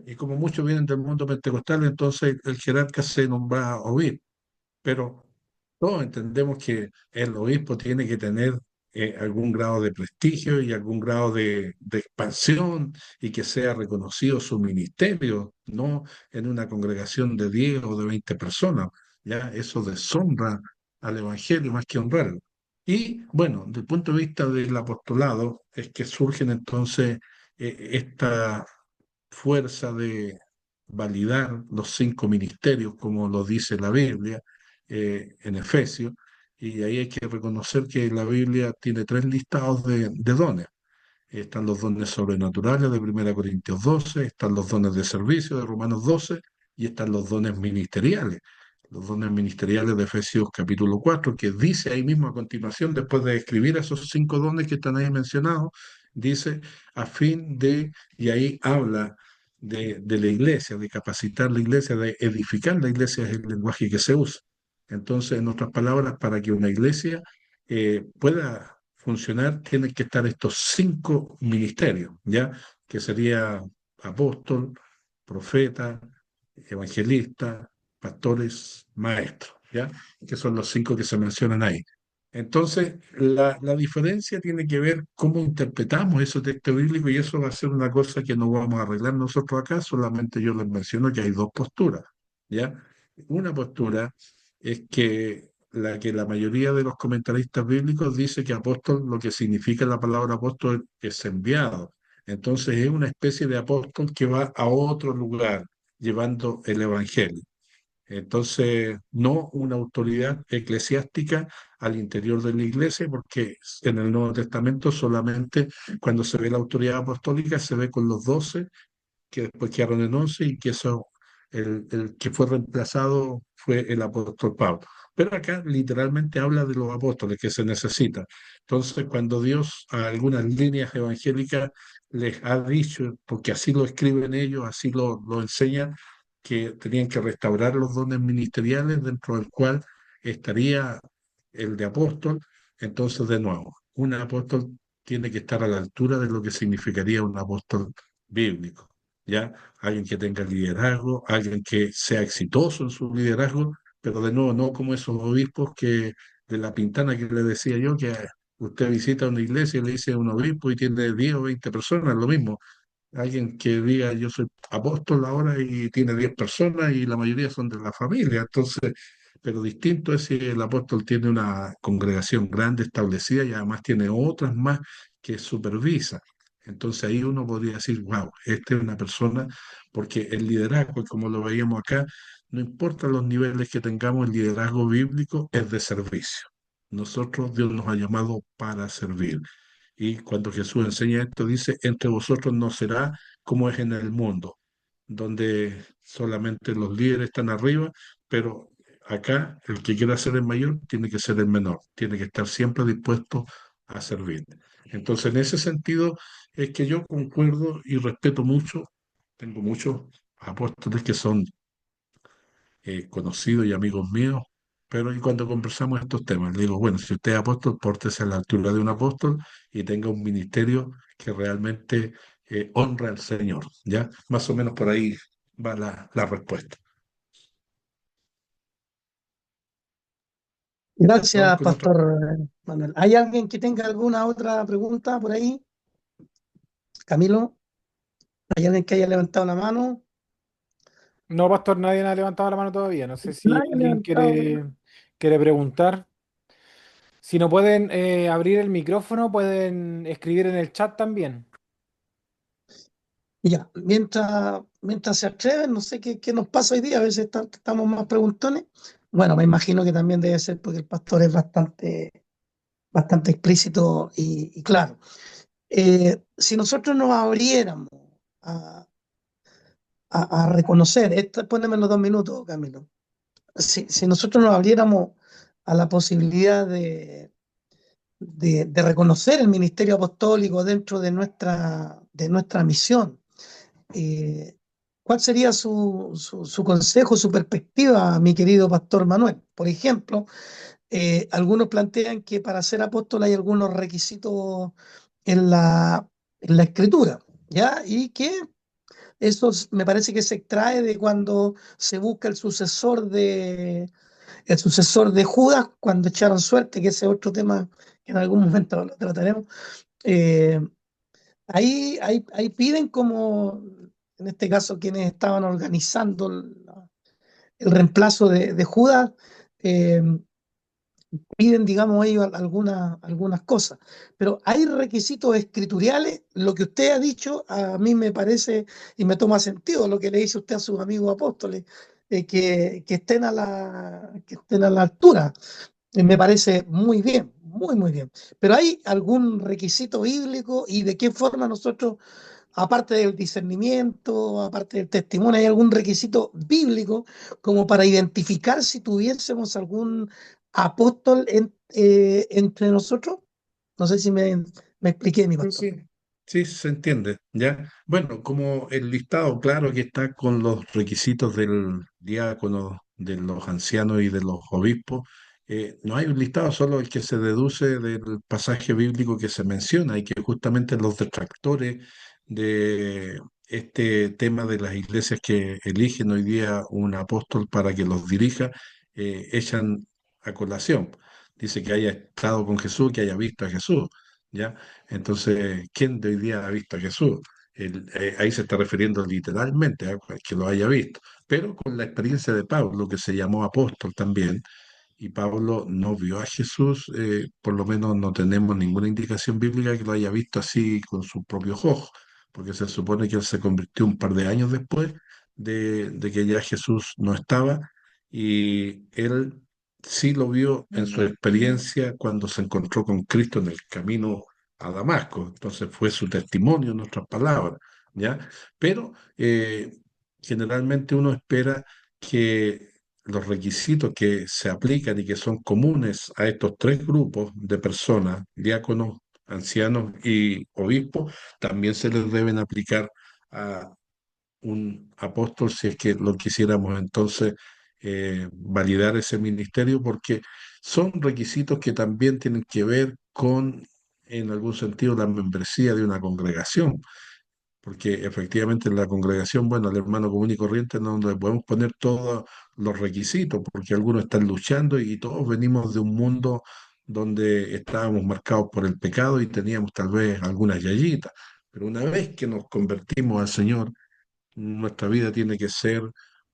Y como muchos vienen del mundo pentecostal, entonces el jerarca se nombra obispo. Pero todos entendemos que el obispo tiene que tener algún grado de prestigio y algún grado de expansión y que sea reconocido su ministerio, no en una congregación de 10 o de 20 personas. Ya eso deshonra al evangelio más que honrarlo. Y bueno, desde el punto de vista del apostolado, es que surgen entonces esta fuerza de validar los 5 ministerios, como lo dice la Biblia en Efesios, y ahí hay que reconocer que la Biblia tiene 3 listados de dones. Están los dones sobrenaturales de 1 Corintios 12, están los dones de servicio de Romanos 12 y están los dones ministeriales. Los dones ministeriales de Efesios capítulo 4, que dice ahí mismo a continuación, después de escribir esos 5 dones que están ahí mencionados, dice a fin de, y ahí habla de la iglesia, de capacitar la iglesia, de edificar la iglesia, es el lenguaje que se usa. Entonces, en otras palabras, para que una iglesia pueda funcionar, tienen que estar estos 5 ministerios, ¿ya? Que sería apóstol, profeta, evangelista, pastores, maestros, ¿ya? Que son los 5 que se mencionan ahí. Entonces, la diferencia tiene que ver cómo interpretamos ese texto bíblico y eso va a ser una cosa que no vamos a arreglar nosotros acá, solamente yo les menciono que hay 2 posturas, ¿ya? Una postura es que la mayoría de los comentaristas bíblicos dice que apóstol, lo que significa la palabra apóstol es enviado. Entonces es una especie de apóstol que va a otro lugar llevando el evangelio. Entonces, no una autoridad eclesiástica al interior de la iglesia, porque en el Nuevo Testamento solamente cuando se ve la autoridad apostólica se ve con los 12 que después quedaron en 11 y que eso, el que fue reemplazado fue el apóstol Pablo. Pero acá literalmente habla de los apóstoles que se necesitan. Entonces, cuando Dios a algunas líneas evangélicas les ha dicho, porque así lo escriben ellos, así lo enseñan, que tenían que restaurar los dones ministeriales, dentro del cual estaría el de apóstol, entonces de nuevo, un apóstol tiene que estar a la altura de lo que significaría un apóstol bíblico. ¿Ya? Alguien que tenga liderazgo, alguien que sea exitoso en su liderazgo, pero de nuevo, no como esos obispos que de la pintana que le decía yo, que usted visita una iglesia y le dice a un obispo y tiene 10 o 20 personas, lo mismo. Alguien que diga yo soy apóstol ahora y tiene 10 personas y la mayoría son de la familia, entonces, pero distinto es si el apóstol tiene una congregación grande establecida y además tiene otras más que supervisa. Entonces ahí uno podría decir, wow, esta es una persona, porque el liderazgo, como lo veíamos acá, no importa los niveles que tengamos, el liderazgo bíblico es de servicio. Nosotros, Dios nos ha llamado para servir. Y cuando Jesús enseña esto, dice, entre vosotros no será como es en el mundo, donde solamente los líderes están arriba, pero acá el que quiera ser el mayor tiene que ser el menor, tiene que estar siempre dispuesto a servir. Entonces, en ese sentido, es que yo concuerdo y respeto mucho, tengo muchos apóstoles que son conocidos y amigos míos, pero y cuando conversamos estos temas, le digo, bueno, si usted es apóstol, pórtese a la altura de un apóstol y tenga un ministerio que realmente honra al Señor, ¿ya? Más o menos por ahí va la respuesta. Vamos Gracias, con otra. Pastor Manuel. ¿Hay alguien que tenga alguna otra pregunta por ahí? Camilo, ¿hay alguien que haya levantado la mano? No, pastor, nadie ha levantado la mano todavía. No sé si Nadie ha alguien levantado la mano. quiere preguntar. Si no pueden abrir el micrófono, pueden escribir en el chat también. Ya, mientras se atreven, no sé qué nos pasa hoy día, a veces estamos más preguntones. Bueno, me imagino que también debe ser porque el pastor es bastante explícito y claro. Si nosotros nos abriéramos a, a reconocer, poneme los 2 minutos, Camilo. Si nosotros nos abriéramos a la posibilidad de reconocer el ministerio apostólico dentro de nuestra misión, eh, ¿cuál sería su consejo, su perspectiva, mi querido pastor Manuel? Por ejemplo, algunos plantean que para ser apóstol hay algunos requisitos en en la escritura, ¿ya? Y que me parece que se extrae de cuando se busca el sucesor de Judas, cuando echaron suerte, que ese es otro tema que en algún momento lo trataremos. Eh, ahí piden como, en este caso, quienes estaban organizando el reemplazo de Judas, eh, piden, digamos, ellos algunas cosas. Pero hay requisitos escriturales. Lo que usted ha dicho a mí me parece y me toma sentido lo que le dice usted a sus amigos apóstoles, que estén a la altura. Me parece muy bien, muy, muy bien. Pero ¿hay algún requisito bíblico y de qué forma nosotros, aparte del discernimiento, aparte del testimonio, hay algún requisito bíblico como para identificar si tuviésemos algún apóstol entre nosotros? No sé si me expliqué, mi Sí, pastor. sí, sí, se entiende, ¿ya? Bueno, como el listado, claro que está con los requisitos del diácono, de los ancianos y de los obispos, no hay un listado, solo el que se deduce del pasaje bíblico que se menciona y que justamente los detractores de este tema de las iglesias que eligen hoy día un apóstol para que los dirija, echan a colación. Dice que haya estado con Jesús, que haya visto a Jesús. ¿Ya? Entonces, ¿quién de hoy día ha visto a Jesús? Ahí se está refiriendo literalmente a que lo haya visto, pero con la experiencia de Pablo, que se llamó apóstol también, y Pablo no vio a Jesús, por lo menos no tenemos ninguna indicación bíblica que lo haya visto así con sus propios ojos, porque se supone que él se convirtió un par de años después de que ya Jesús no estaba, y él sí lo vio en su experiencia cuando se encontró con Cristo en el camino a Damasco. Entonces fue su testimonio, en otras palabras, ¿ya? Pero generalmente uno espera que los requisitos que se aplican y que son comunes a estos tres grupos de personas, diáconos, ancianos y obispos, también se les deben aplicar a un apóstol si es que lo quisiéramos entonces validar ese ministerio, porque son requisitos que también tienen que ver con, en algún sentido, la membresía de una congregación, porque efectivamente en la congregación, bueno, al hermano común y corriente no le podemos poner todos los requisitos, porque algunos están luchando y todos venimos de un mundo donde estábamos marcados por el pecado y teníamos tal vez algunas yayitas, pero una vez que nos convertimos al Señor, nuestra vida tiene que ser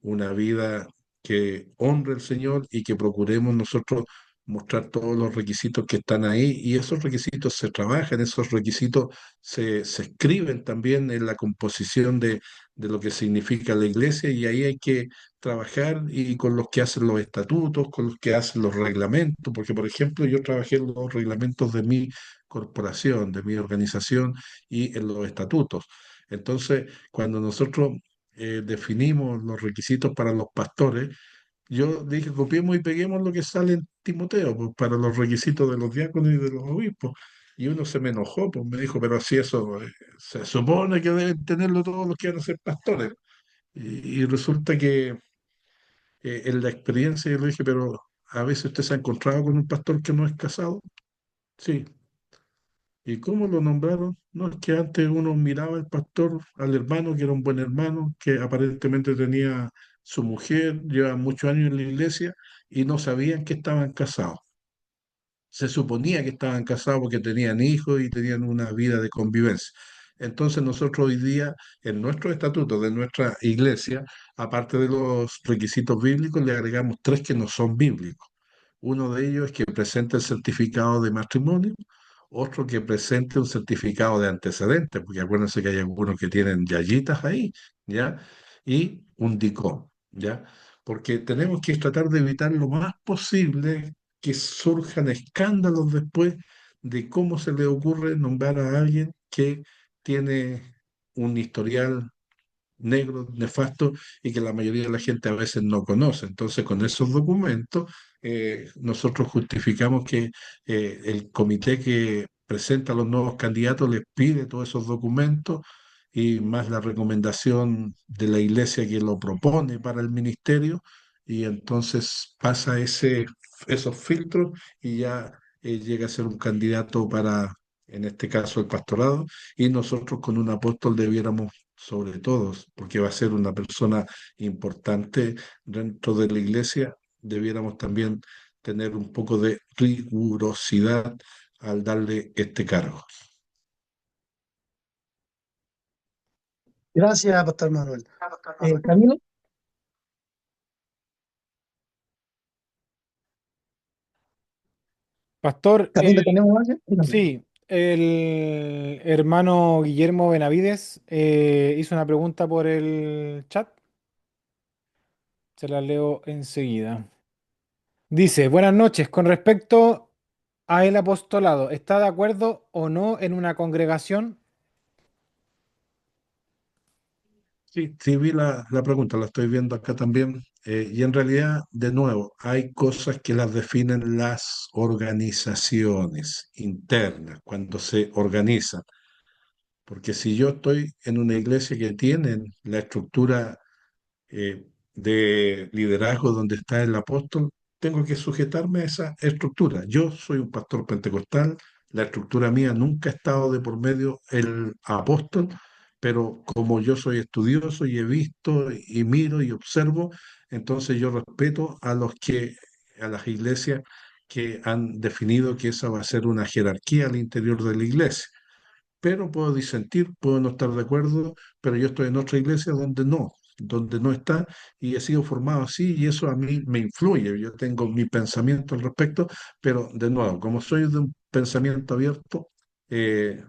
una vida que honre al Señor y que procuremos nosotros mostrar todos los requisitos que están ahí, y esos requisitos se trabajan, esos requisitos se escriben también en la composición de lo que significa la iglesia, y ahí hay que trabajar y con los que hacen los estatutos, con los que hacen los reglamentos, porque por ejemplo yo trabajé en los reglamentos de mi corporación, de mi organización y en los estatutos. Entonces, cuando nosotros definimos los requisitos para los pastores, yo dije, copiemos y peguemos lo que sale en Timoteo, pues, para los requisitos de los diáconos y de los obispos. Y uno se me enojó, pues me dijo, pero si eso se supone que deben tenerlo todos los que van a ser pastores. Y resulta que en la experiencia yo le dije, pero a veces usted se ha encontrado con un pastor que no es casado. Sí. ¿Y cómo lo nombraron? No, es que antes uno miraba al pastor, al hermano, que era un buen hermano, que aparentemente tenía su mujer, lleva muchos años en la iglesia y no sabían que estaban casados. Se suponía que estaban casados porque tenían hijos y tenían una vida de convivencia. Entonces nosotros hoy día, en nuestro estatuto de nuestra iglesia, aparte de los requisitos bíblicos, le agregamos tres que no son bíblicos. Uno de ellos es que presente el certificado de matrimonio, otro que presente un certificado de antecedentes, porque acuérdense que hay algunos que tienen yayitas ahí, ¿ya? Y un DICOM, ¿ya? Porque tenemos que tratar de evitar lo más posible que surjan escándalos después de cómo se le ocurre nombrar a alguien que tiene un historial negros, nefastos, y que la mayoría de la gente a veces no conoce. Entonces, con esos documentos, nosotros justificamos que el comité que presenta a los nuevos candidatos les pide todos esos documentos y más la recomendación de la iglesia que lo propone para el ministerio, y entonces pasa esos filtros y ya llega a ser un candidato para, en este caso, el pastorado, y nosotros con un apóstol debiéramos, sobre todo, porque va a ser una persona importante dentro de la iglesia, debiéramos también tener un poco de rigurosidad al darle este cargo. Gracias, Pastor Manuel. Camilo, Pastor, Camilo, ¿tenemos más? Dígame. sí, el hermano Guillermo Benavides hizo una pregunta por el chat. Se la leo enseguida. Dice, buenas noches, con respecto a el apostolado, ¿está de acuerdo o no en una congregación? Sí, sí vi la pregunta, la estoy viendo acá también. Y en realidad, de nuevo, hay cosas que las definen las organizaciones internas, cuando se organizan. Porque si yo estoy en una iglesia que tienen la estructura de liderazgo donde está el apóstol, tengo que sujetarme a esa estructura. Yo soy un pastor pentecostal, la estructura mía nunca ha estado de por medio el apóstol, pero como yo soy estudioso y he visto y miro y observo, entonces yo respeto a las iglesias que han definido que esa va a ser una jerarquía al interior de la iglesia, pero puedo disentir, puedo no estar de acuerdo, pero yo estoy en otra iglesia donde no está, y he sido formado así, y eso a mí me influye. Yo tengo mi pensamiento al respecto, pero de nuevo, como soy de un pensamiento abierto, eh,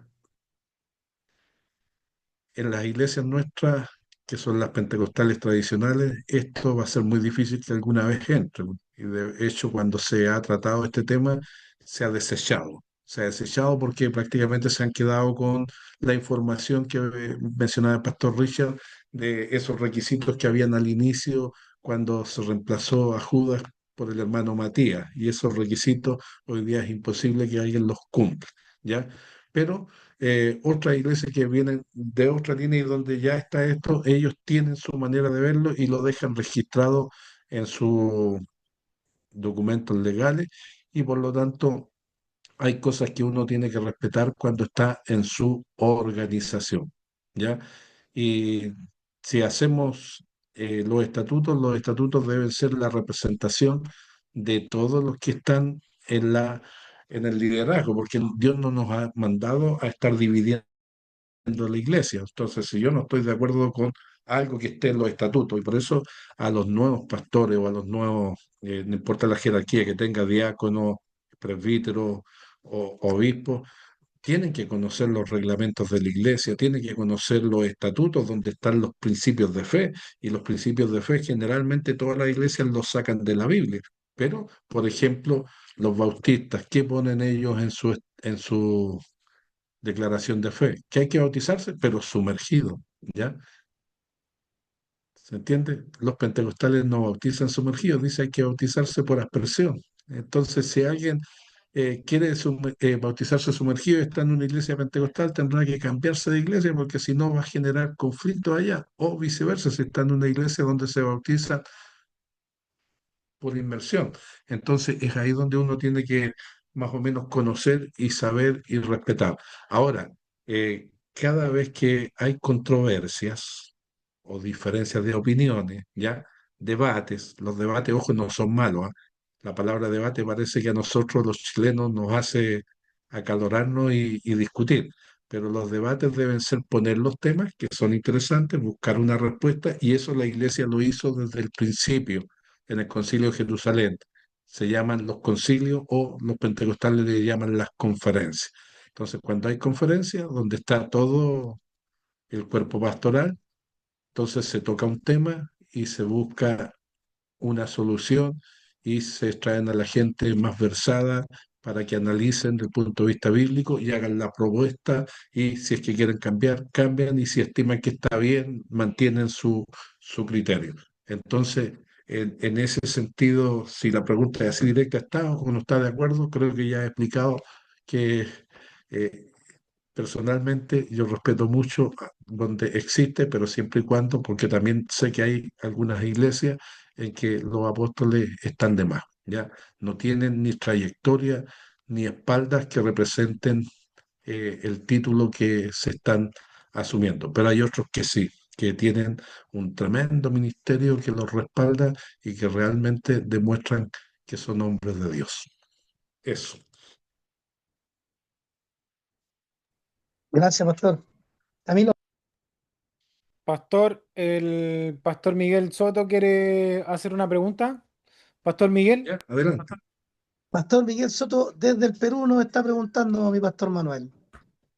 en las iglesias nuestras, que son las pentecostales tradicionales, esto va a ser muy difícil que alguna vez entre. Y de hecho, cuando se ha tratado este tema, se ha desechado. Se ha desechado porque prácticamente se han quedado con la información que mencionaba el pastor Richard, de esos requisitos que habían al inicio cuando se reemplazó a Judas por el hermano Matías. Y esos requisitos hoy día es imposible que alguien los cumpla, ¿ya? Pero otras iglesias que vienen de otra línea y donde ya está esto, ellos tienen su manera de verlo y lo dejan registrado en sus documentos legales, y por lo tanto hay cosas que uno tiene que respetar cuando está en su organización, ¿ya? Y si hacemos los estatutos deben ser la representación de todos los que están en el liderazgo, porque Dios no nos ha mandado a estar dividiendo la iglesia. Entonces, si yo no estoy de acuerdo con algo que esté en los estatutos, y por eso a los nuevos pastores o a los nuevos, no importa la jerarquía que tenga, diácono, presbítero o obispo, tienen que conocer los reglamentos de la iglesia, tienen que conocer los estatutos donde están los principios de fe, y los principios de fe generalmente todas las iglesias los sacan de la Biblia. Pero, por ejemplo, los bautistas, ¿qué ponen ellos en su declaración de fe? Que hay que bautizarse, pero sumergido, ¿ya? ¿Se entiende? Los pentecostales no bautizan sumergidos, dice hay que bautizarse por aspersión. Entonces, si alguien quiere bautizarse sumergido y está en una iglesia pentecostal, tendrá que cambiarse de iglesia, porque si no va a generar conflicto allá, o viceversa, si está en una iglesia donde se bautiza por inmersión. Entonces es ahí donde uno tiene que más o menos conocer y saber y respetar. Ahora, cada vez que hay controversias o diferencias de opiniones, ¿ya? Debates, los debates, ojo, no son malos, ¿ah? La palabra debate parece que a nosotros los chilenos nos hace acalorarnos y discutir, pero los debates deben ser poner los temas que son interesantes, buscar una respuesta, y eso la iglesia lo hizo desde el principio en el Concilio de Jerusalén. Se llaman los concilios, o los pentecostales le llaman las conferencias. Entonces, cuando hay conferencias donde está todo el cuerpo pastoral, entonces se toca un tema y se busca una solución, y se traen a la gente más versada para que analicen desde el punto de vista bíblico y hagan la propuesta y si es que quieren cambiar, cambian y si estiman que está bien, mantienen su criterio. Entonces, en ese sentido, si la pregunta es así directa, ¿está o no está de acuerdo? Creo que ya he explicado que eh, personalmente yo respeto mucho donde existe, pero siempre y cuando, porque también sé que hay algunas iglesias en que los apóstoles están de más, ¿ya? No tienen ni trayectoria ni espaldas que representen el título que se están asumiendo, pero hay otros que sí, que tienen un tremendo ministerio que los respalda y que realmente demuestran que son hombres de Dios. Eso. Gracias, pastor. Camilo, Pastor, el pastor Miguel Soto quiere hacer una pregunta. Pastor Miguel, ¿Ya? Adelante. pastor Miguel Soto desde el Perú nos está preguntando a mi pastor Manuel.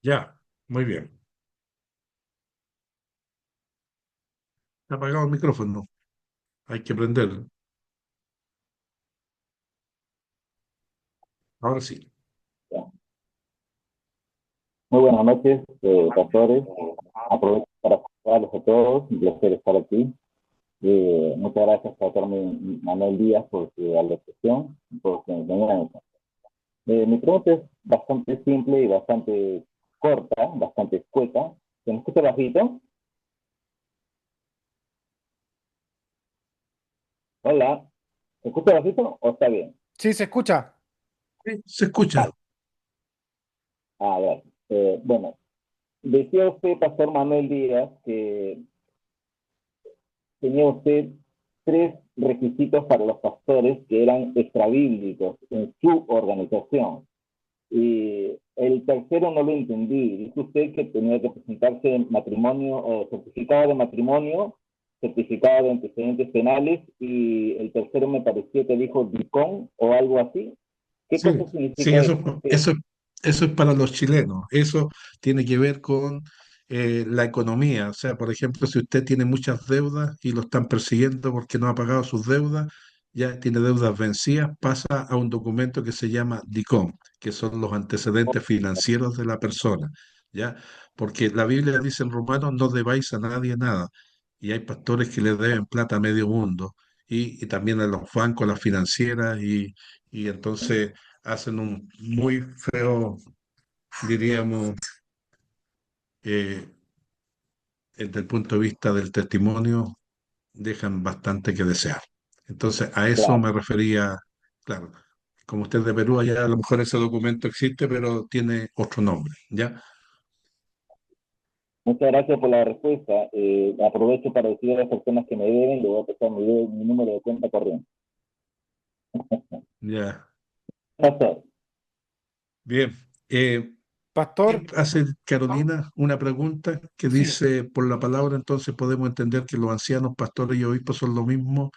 Ya, muy bien. Está apagado el micrófono. Hay que prenderlo. Ahora sí. Muy buenas noches, pastores. Aprovecho para saludarlos a todos. Un placer estar aquí. Muchas gracias, pastor Manuel Díaz, por su alocución, por su enseñanza. Mi pregunta es bastante simple y bastante corta, bastante escueta. ¿Se me escucha bajito? Hola. ¿Se escucha bajito o está bien? sí, se escucha. Sí, se escucha. Vale. Gracias. Bueno, decía usted, pastor Manuel Díaz, que tenía usted tres requisitos para los pastores que eran extrabíblicos en su organización. Y el tercero no lo entendí. Dice usted que tenía que presentarse matrimonio, certificado de matrimonio, certificado de antecedentes penales, y el tercero me pareció que dijo DICOM o algo así. ¿Qué Sí, cosa sí, significa eso, eso? eso es para los chilenos. Eso tiene que ver con la economía. O sea, por ejemplo, si usted tiene muchas deudas y lo están persiguiendo porque no ha pagado sus deudas, ya tiene deudas vencidas, pasa a un documento que se llama DICOM, que son los antecedentes financieros de la persona, ¿ya? Porque la Biblia dice en Romanos, no debáis a nadie nada. Y hay pastores que le deben plata a medio mundo y también a los bancos, a las financieras y entonces hacen un muy feo, diríamos, eh, desde el punto de vista del testimonio, dejan bastante que desear. Entonces, a eso Claro. me refería, claro, como usted es de Perú, allá a lo mejor ese documento existe, pero tiene otro nombre, ¿ya? Muchas gracias por la respuesta. Aprovecho para decir a las personas que me deben, le voy a pasar mi número de cuenta corriente. Ya, Pastor. bien. Pastor, Hace Carolina una pregunta que sí. dice, por la palabra entonces podemos entender que los ancianos, pastores y obispos son lo mismo.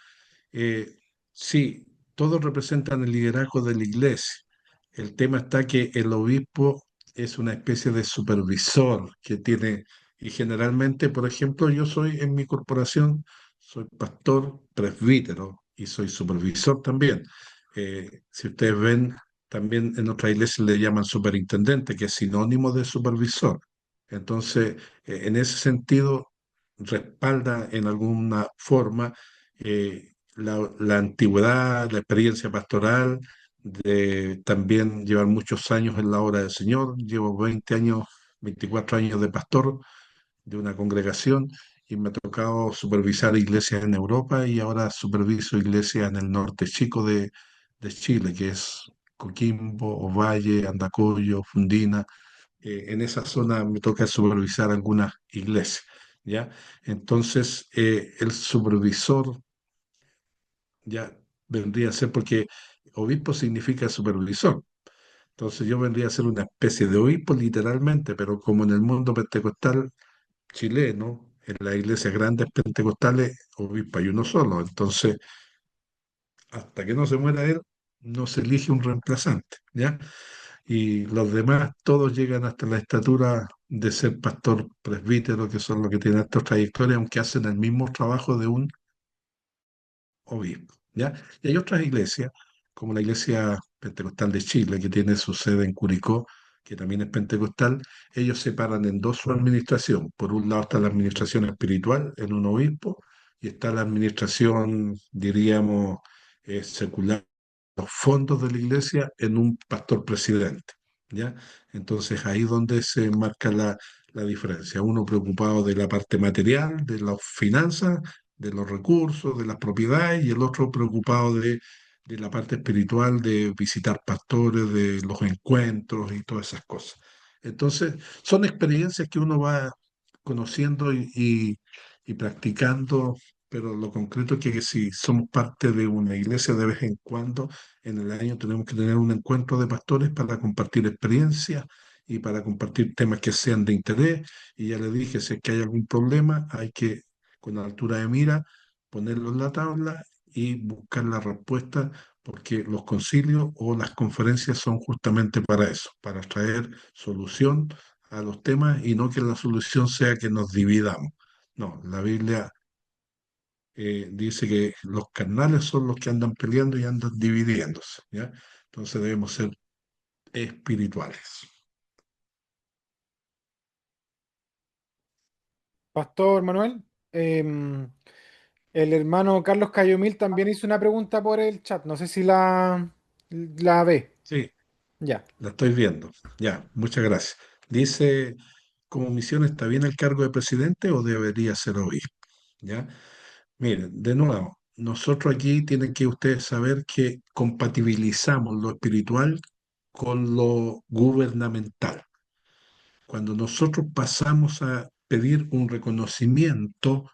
Eh, sí, todos representan el liderazgo de la iglesia. El tema está que el obispo es una especie de supervisor que tiene, y generalmente, por ejemplo, yo soy en mi corporación, soy pastor presbítero y soy supervisor también. Si ustedes ven, también en otras iglesias le llaman superintendente, que es sinónimo de supervisor. Entonces, en ese sentido, respalda en alguna forma la antigüedad, la experiencia pastoral, de también llevar muchos años en la obra del Señor. Llevo 20 años, 24 años de pastor de una congregación y me ha tocado supervisar iglesias en Europa y ahora superviso iglesias en el norte chico de Chile, que es Coquimbo, Ovalle, Andacollo, Fundina. En esa zona me toca supervisar algunas iglesias, ¿ya? Entonces, el supervisor ya vendría a ser, porque obispo significa supervisor. Entonces yo vendría a ser una especie de obispo literalmente, pero como en el mundo pentecostal chileno, en las iglesias grandes pentecostales, obispo hay uno solo. Entonces, hasta que no se muera él, no se elige un reemplazante, ¿ya? Y los demás, todos llegan hasta la estatura de ser pastor presbítero, que son los que tienen esta trayectoria, aunque hacen el mismo trabajo de un obispo, ¿ya? Y hay otras iglesias, como la iglesia Pentecostal de Chile, que tiene su sede en Curicó, que también es pentecostal, ellos separan en dos su administración. Por un lado está la administración espiritual en un obispo y está la administración, diríamos, secular, los fondos de la iglesia en un pastor presidente, ¿ya? Entonces ahí donde se marca la diferencia. Uno preocupado de la parte material, de las finanzas, de los recursos, de las propiedades, y el otro preocupado de la parte espiritual, de visitar pastores, de los encuentros y todas esas cosas. Entonces, son experiencias que uno va conociendo y practicando, pero lo concreto es que si somos parte de una iglesia de vez en cuando, en el año tenemos que tener un encuentro de pastores para compartir experiencias y para compartir temas que sean de interés. Y ya le dije, si es que hay algún problema, hay que, con altura de mira, ponerlo en la tabla y buscar la respuesta, porque los concilios o las conferencias son justamente para eso, para traer solución a los temas y no que la solución sea que nos dividamos. No, la Biblia dice que los carnales son los que andan peleando y andan dividiéndose, ¿ya? Entonces debemos ser espirituales. Pastor Manuel, el hermano Carlos Cayomil también hizo una pregunta por el chat. No sé si la ve. Sí, Ya. la estoy viendo. Ya, muchas gracias. Dice, ¿como misión está bien el cargo de presidente o debería ser obispo? ¿Ya? Miren, de nuevo, nosotros aquí tienen que ustedes saber que compatibilizamos lo espiritual con lo gubernamental. Cuando nosotros pasamos a pedir un reconocimiento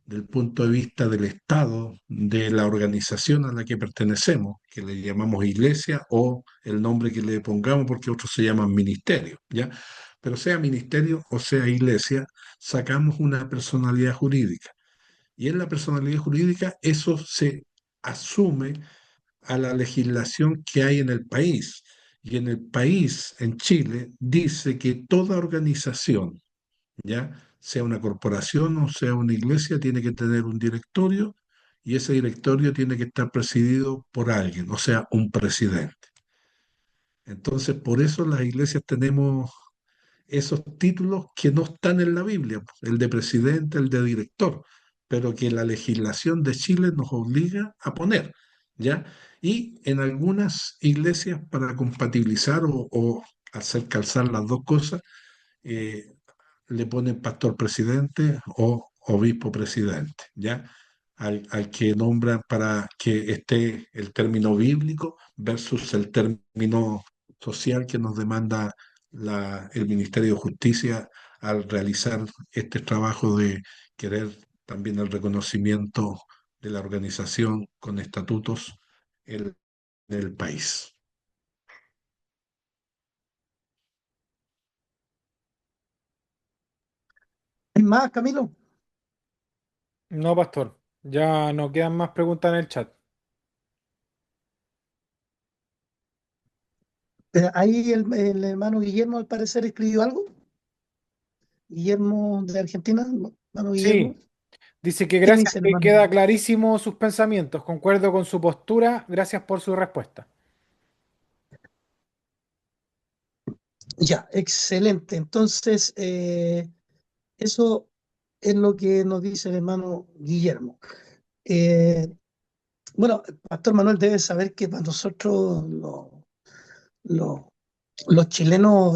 del punto de vista del Estado, de la organización a la que pertenecemos, que le llamamos iglesia o el nombre que le pongamos, porque otros se llaman ministerio, ¿ya? Pero sea ministerio o sea iglesia, sacamos una personalidad jurídica. Y en la personalidad jurídica eso se asume a la legislación que hay en el país. Y en el país, en Chile, dice que toda organización, ¿ya? Sea una corporación o sea una iglesia, tiene que tener un directorio y ese directorio tiene que estar presidido por alguien, o sea, un presidente. Entonces, por eso las iglesias tenemos esos títulos que no están en la Biblia, pues, el de presidente, el de director, pero que la legislación de Chile nos obliga a poner, ¿ya? Y en algunas iglesias, para compatibilizar o hacer calzar las dos cosas, eh, le ponen pastor presidente o obispo presidente, ¿ya? Al que nombran para que esté el término bíblico versus el término social que nos demanda el Ministerio de Justicia al realizar este trabajo de querer también el reconocimiento de la organización con estatutos en el país. ¿Hay más, Camilo? No, pastor. Ya no quedan más preguntas en el chat. Ahí el hermano Guillermo, al parecer, escribió algo. Guillermo de Argentina, hermano Guillermo. Sí, dice que ¿Qué gracias, dice el que hermano? queda clarísimo sus pensamientos. Concuerdo con su postura. Gracias por su respuesta. Ya, excelente. Entonces, eso es lo que nos dice el hermano Guillermo. Eh, bueno, Pastor Manuel debe saber que para nosotros lo- los chilenos,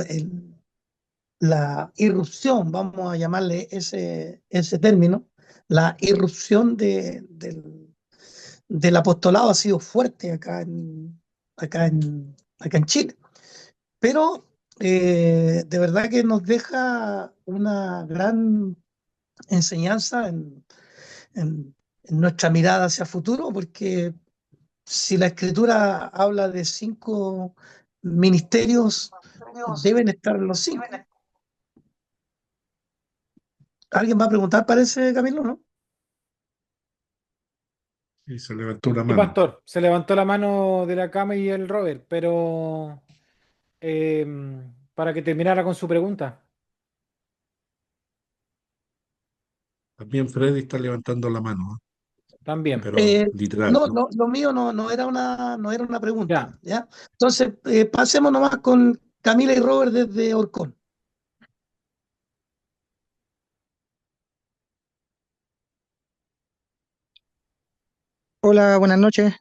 la irrupción, vamos a llamarle ese término, la irrupción del apostolado ha sido fuerte acá en Chile. Pero de verdad que nos deja una gran enseñanza en nuestra mirada hacia el futuro, porque si la escritura habla de 5 ministerios, deben estar los 5. ¿Alguien va a preguntar, parece, Camilo, no? Y se levantó una Sí, mano. pastor. Se levantó la mano de la cama y el Robert, pero para que terminara con su pregunta. También Freddy está levantando la mano, ¿eh? También. pero literal, ¿no? Lo mío no era una Ya. pregunta, ¿ya? Entonces, pasemos nomás con Camila y Robert desde Orcón. Hola, buenas noches.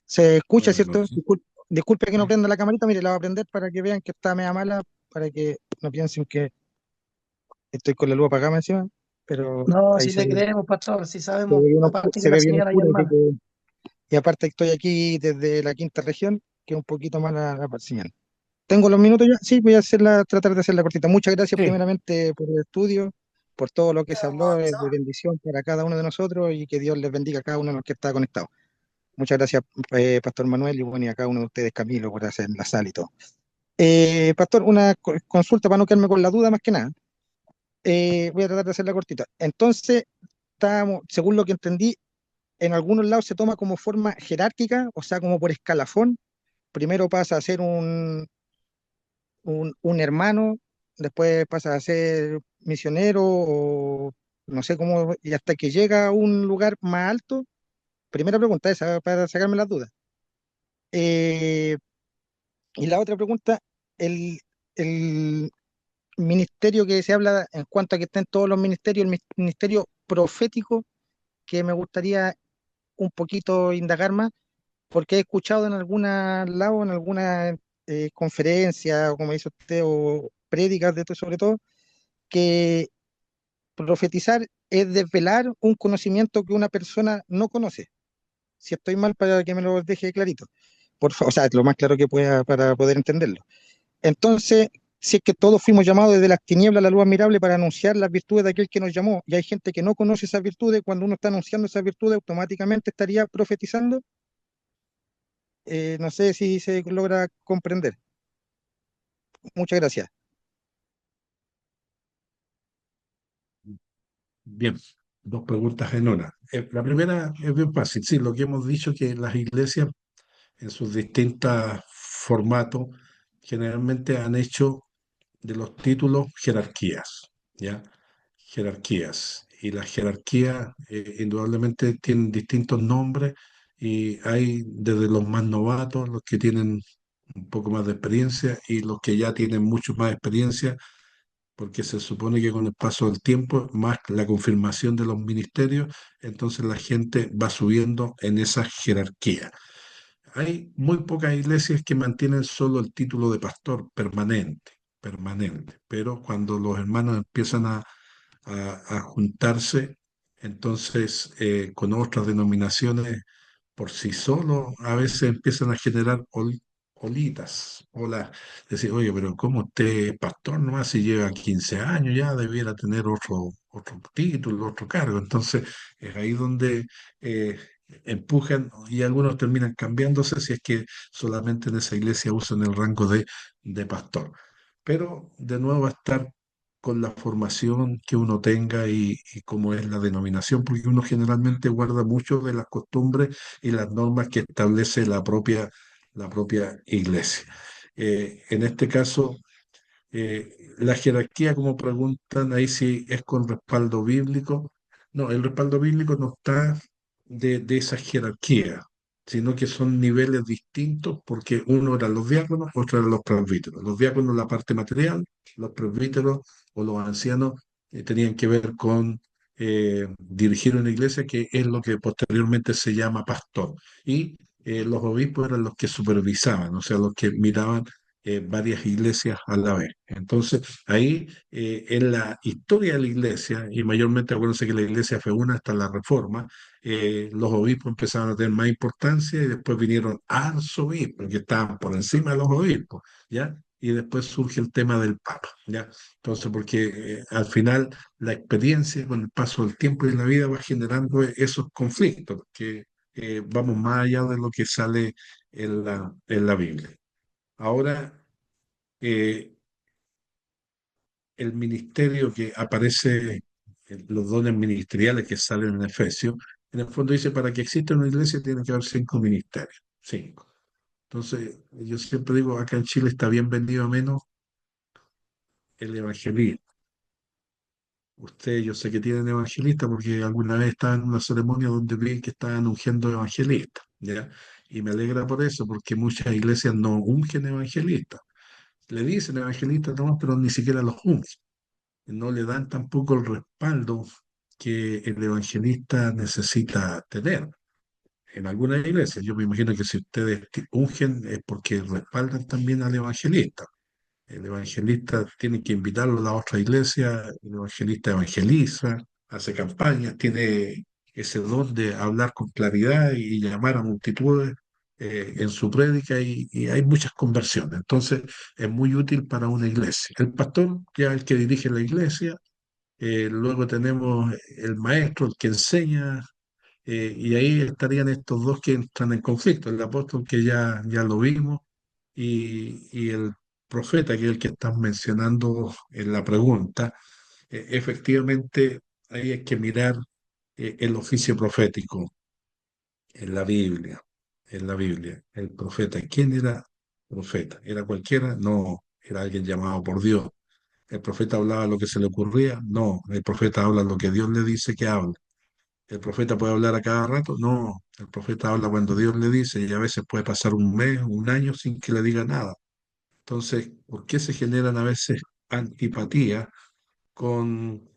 ¿Se escucha, Buenas cierto? noches. Disculpe que no Sí. prenda la camarita, mire, la voy a prender para que vean que está media mala, para que no piensen que estoy con la luz apagada encima, pero No, ahí si le creemos, pastor, si se ve sabemos, bien, aparte que se la ve bien señal ahí es oscuro, así mala. y aparte estoy aquí desde la quinta región, que es un poquito mala la señal. ¿Tengo los minutos ya? Sí, voy a tratar de hacerla cortita. Muchas gracias Sí. primeramente por el estudio, por todo lo que se habló de bendición para cada uno de nosotros y que Dios les bendiga a cada uno de los que está conectado. Muchas gracias, Pastor Manuel, y bueno, y a cada uno de ustedes, Camilo, por hacer la sal y todo. Pastor, una consulta para no quedarme con la duda más que nada. Voy a tratar de hacerla cortita. Entonces, según lo que entendí, en algunos lados se toma como forma jerárquica, o sea, como por escalafón. Primero pasa a ser un hermano, después pasa a ser misionero, o no sé cómo, y hasta que llega a un lugar más alto. Primera pregunta esa, para sacarme las dudas. Eh, y la otra pregunta, el, el ministerio que se habla en cuanto a que estén todos los ministerios, el ministerio profético, que me gustaría un poquito indagar más, porque he escuchado en alguna lado, en alguna conferencia, o como dice usted, o prédicas de esto sobre todo, que profetizar es desvelar un conocimiento que una persona no conoce. Si estoy mal, para que me lo deje clarito. Por favor, o sea, lo más claro que pueda para poder entenderlo. Entonces, si es que todos fuimos llamados desde las tinieblas a la luz admirable para anunciar las virtudes de aquel que nos llamó, y hay gente que no conoce esas virtudes, cuando uno está anunciando esas virtudes, automáticamente estaría profetizando. No sé si se logra comprender. Muchas gracias. Bien, dos preguntas en una. La primera es bien fácil. Sí, lo que hemos dicho que las iglesias en sus distintos formatos generalmente han hecho de los títulos jerarquías, ¿ya? Jerarquías. Y las jerarquías indudablemente tienen distintos nombres y hay desde los más novatos, los que tienen un poco más de experiencia y los que ya tienen mucho más experiencia, porque se supone que con el paso del tiempo, más la confirmación de los ministerios, entonces la gente va subiendo en esa jerarquía. Hay muy pocas iglesias que mantienen solo el título de pastor permanente, permanente, pero cuando los hermanos empiezan a juntarse, entonces con otras denominaciones por sí solos, a veces empiezan a generar olitas, olas, decir, oye, pero ¿cómo usted es pastor nomás si lleva 15 años ya debiera tener otro título, otro cargo? Entonces es ahí donde eh, empujan y algunos terminan cambiándose si es que solamente en esa iglesia usan el rango de pastor. Pero de nuevo va a estar con la formación que uno tenga y cómo es la denominación, porque uno generalmente guarda mucho de las costumbres y las normas que establece la propia iglesia. En este caso, la jerarquía, como preguntan ahí si es con respaldo bíblico. No, el respaldo bíblico no está de esa jerarquía, sino que son niveles distintos porque uno eran los diáconos, otro eran los presbíteros. Los diáconos la parte material, los presbíteros o los ancianos tenían que ver con dirigir una iglesia, que es lo que posteriormente se llama pastor. Y los obispos eran los que supervisaban, o sea, los que miraban varias iglesias a la vez. Entonces, ahí en la historia de la iglesia, y mayormente acuérdense que la iglesia fue una hasta la Reforma, los obispos empezaron a tener más importancia y después vinieron arzobispos, que estaban por encima de los obispos, ¿ya? Y después surge el tema del Papa, ¿ya? Entonces, porque al final la experiencia con el paso del tiempo y la vida va generando esos conflictos, que vamos más allá de lo que sale en la Biblia. Ahora, eh, el ministerio que aparece, los dones ministeriales que salen en Efesios, en el fondo dice, para que exista una iglesia tiene que haber 5 ministerios, 5. Entonces, yo siempre digo, acá en Chile está bien vendido a menos el evangelismo, Usted, yo sé que tienen evangelistas porque alguna vez estaba en una ceremonia donde vi que estaban ungiendo evangelistas, ¿ya? Y me alegra por eso, porque muchas iglesias no ungen evangelistas. Le dicen evangelistas nomás, pero ni siquiera los ungen. No le dan tampoco el respaldo que el evangelista necesita tener. En algunas iglesias, yo me imagino que si ustedes ungen es porque respaldan también al evangelista. El evangelista tiene que invitarlo a la otra iglesia, el evangelista evangeliza, hace campañas, tiene ese don de hablar con claridad y llamar a multitudes en su prédica y hay muchas conversiones. Entonces es muy útil para una iglesia. El pastor ya es el que dirige la iglesia, luego tenemos el maestro, el que enseña, y ahí estarían estos dos que entran en conflicto, el apóstol que ya lo vimos y el profeta, que es el que están mencionando en la pregunta. Efectivamente, ahí hay que mirar el oficio profético en la Biblia, en la Biblia. El profeta, ¿quién era profeta? ¿Era cualquiera? No, era alguien llamado por Dios. ¿El profeta hablaba lo que se le ocurría? No, el profeta habla lo que Dios le dice que hable. ¿El profeta puede hablar a cada rato? No, el profeta habla cuando Dios le dice y a veces puede pasar un mes, un año sin que le diga nada. Entonces, ¿por qué se generan a veces antipatía con,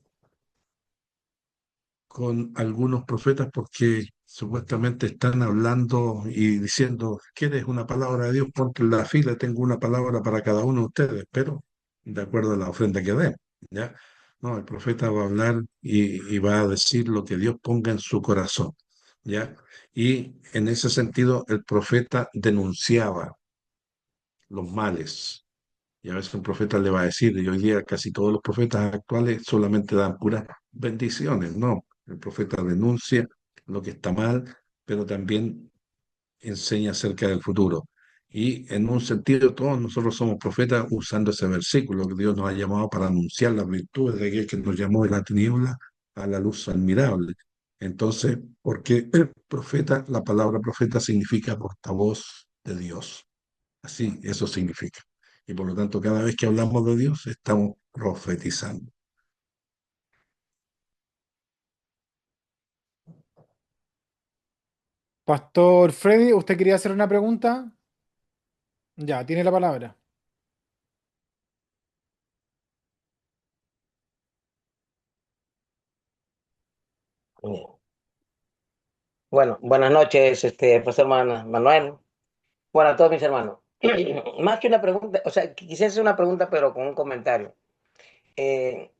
con algunos profetas? Porque supuestamente están hablando y diciendo, ¿quieres una palabra de Dios? Ponte en la fila, tengo una palabra para cada uno de ustedes, pero de acuerdo a la ofrenda que den, ¿ya? No, el profeta va a hablar y va a decir lo que Dios ponga en su corazón, ¿ya? Y en ese sentido, el profeta denunciaba los males. Y a veces un profeta le va a decir, y hoy día casi todos los profetas actuales solamente dan puras bendiciones, no. El profeta denuncia lo que está mal, pero también enseña acerca del futuro. Y en un sentido, todos nosotros somos profetas usando ese versículo que Dios nos ha llamado para anunciar las virtudes de aquel que nos llamó de la tiniebla a la luz admirable. Entonces, porque el profeta, la palabra profeta significa portavoz de Dios. Así, eso significa. Y por lo tanto, cada vez que hablamos de Dios, estamos profetizando. Pastor Freddy, ¿usted quería hacer una pregunta? Ya, tiene la palabra. Bueno, buenas noches, profesor Manuel. Bueno, a todos mis hermanos. Más que una pregunta, o sea, quisiera hacer una pregunta, pero con un comentario. Eh,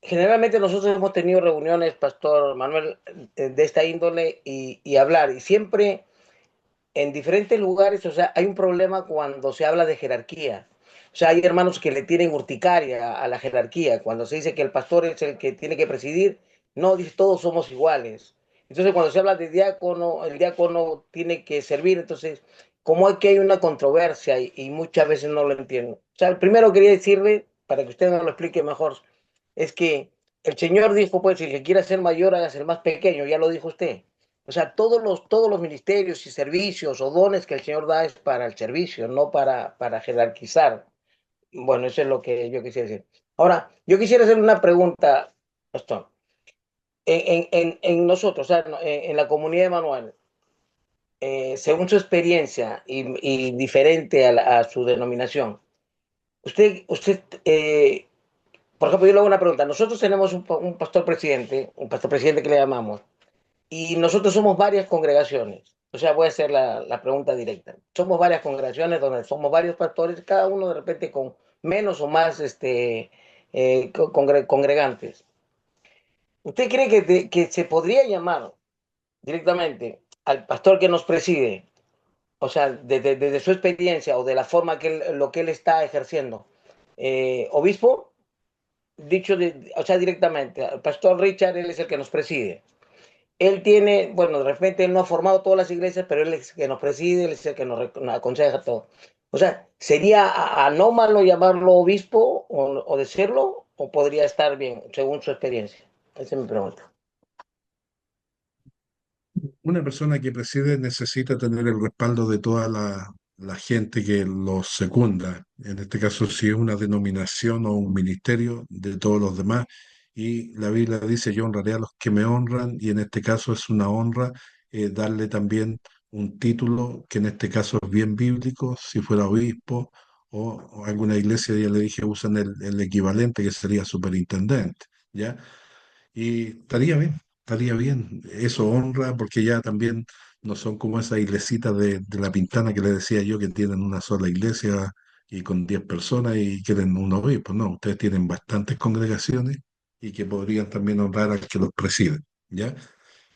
Generalmente nosotros hemos tenido reuniones, Pastor Manuel, de esta índole y hablar, y siempre en diferentes lugares, o sea, hay un problema cuando se habla de jerarquía. O sea, hay hermanos que le tienen urticaria a la jerarquía. Cuando se dice que el pastor es el que tiene que presidir, no, dice todos somos iguales. Entonces, cuando se habla de diácono, el diácono tiene que servir. Entonces, como hay que hay una controversia y muchas veces no lo entiendo. O sea, primero quería decirle, para que usted nos lo explique mejor, es que el Señor dijo, pues, si el que quiera ser mayor, hágase el más pequeño, ya lo dijo usted. O sea, todos los ministerios y servicios o dones que el Señor da es para el servicio, no para jerarquizar. Bueno, eso es lo que yo quisiera decir. Ahora, yo quisiera hacer una pregunta, Pastor. En nosotros, o sea, en la comunidad de Manuel, según su experiencia y diferente a su denominación, usted por ejemplo, yo le hago una pregunta. Nosotros tenemos un pastor presidente que le llamamos, y nosotros somos varias congregaciones. O sea, voy a hacer la pregunta directa. Somos varias congregaciones donde somos varios pastores, cada uno de repente con menos o más congregantes. ¿Usted cree que se podría llamar directamente al pastor que nos preside, o sea, desde su experiencia o de la forma lo que él está ejerciendo, obispo? Dicho, o sea, directamente, el pastor Richard, él es el que nos preside. Él tiene, bueno, de repente él no ha formado todas las iglesias, pero él es el que nos preside, él es el que nos aconseja todo. O sea, ¿sería anómalo llamarlo obispo o decirlo? ¿O podría estar bien, según su experiencia? Esa es mi pregunta. Una persona que preside necesita tener el respaldo de toda la gente que lo secunda. En este caso, si es una denominación o un ministerio, de todos los demás. y la Biblia dice, yo honraré a los que me honran, y en este caso es una honra darle también un título que en este caso es bien bíblico, si fuera obispo o alguna iglesia, ya le dije, usan el equivalente que sería superintendente, ¿ya? Y estaría bien, eso honra, porque ya también no son como esas iglesitas de La Pintana que le decía yo, que tienen una sola iglesia y con 10 personas y quieren un obispo. No, ustedes tienen bastantes congregaciones y que podrían también honrar al que los preside, ¿ya?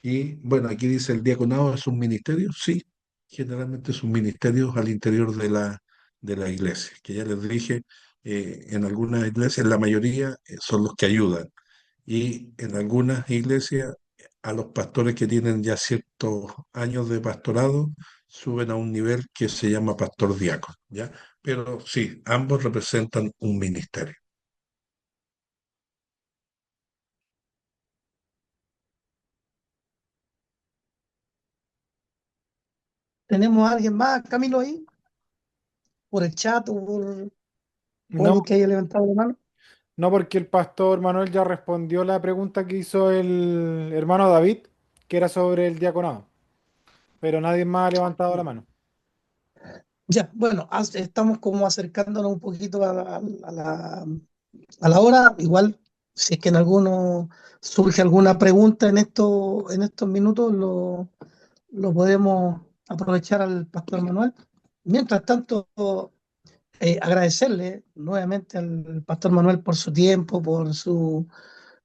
Y bueno, aquí dice el diaconado es un ministerio, sí, generalmente es un ministerio al interior de la iglesia, que ya les dije, en algunas iglesias, la mayoría son los que ayudan, y en algunas iglesias a los pastores que tienen ya ciertos años de pastorado suben a un nivel que se llama pastor diácono, ¿ya? Pero sí, ambos representan un ministerio. ¿Tenemos a alguien más, Camilo, ahí? ¿Por el chat o No, alguien que haya levantado la mano? no, porque el pastor Manuel ya respondió la pregunta que hizo el hermano David, que era sobre el diaconado, pero nadie más ha levantado la mano. Ya, bueno, estamos como acercándonos un poquito a la hora. Igual, si es que en alguno surge alguna pregunta en estos minutos, lo podemos aprovechar al pastor Manuel. Mientras tanto, agradecerle nuevamente al pastor Manuel por su tiempo, por su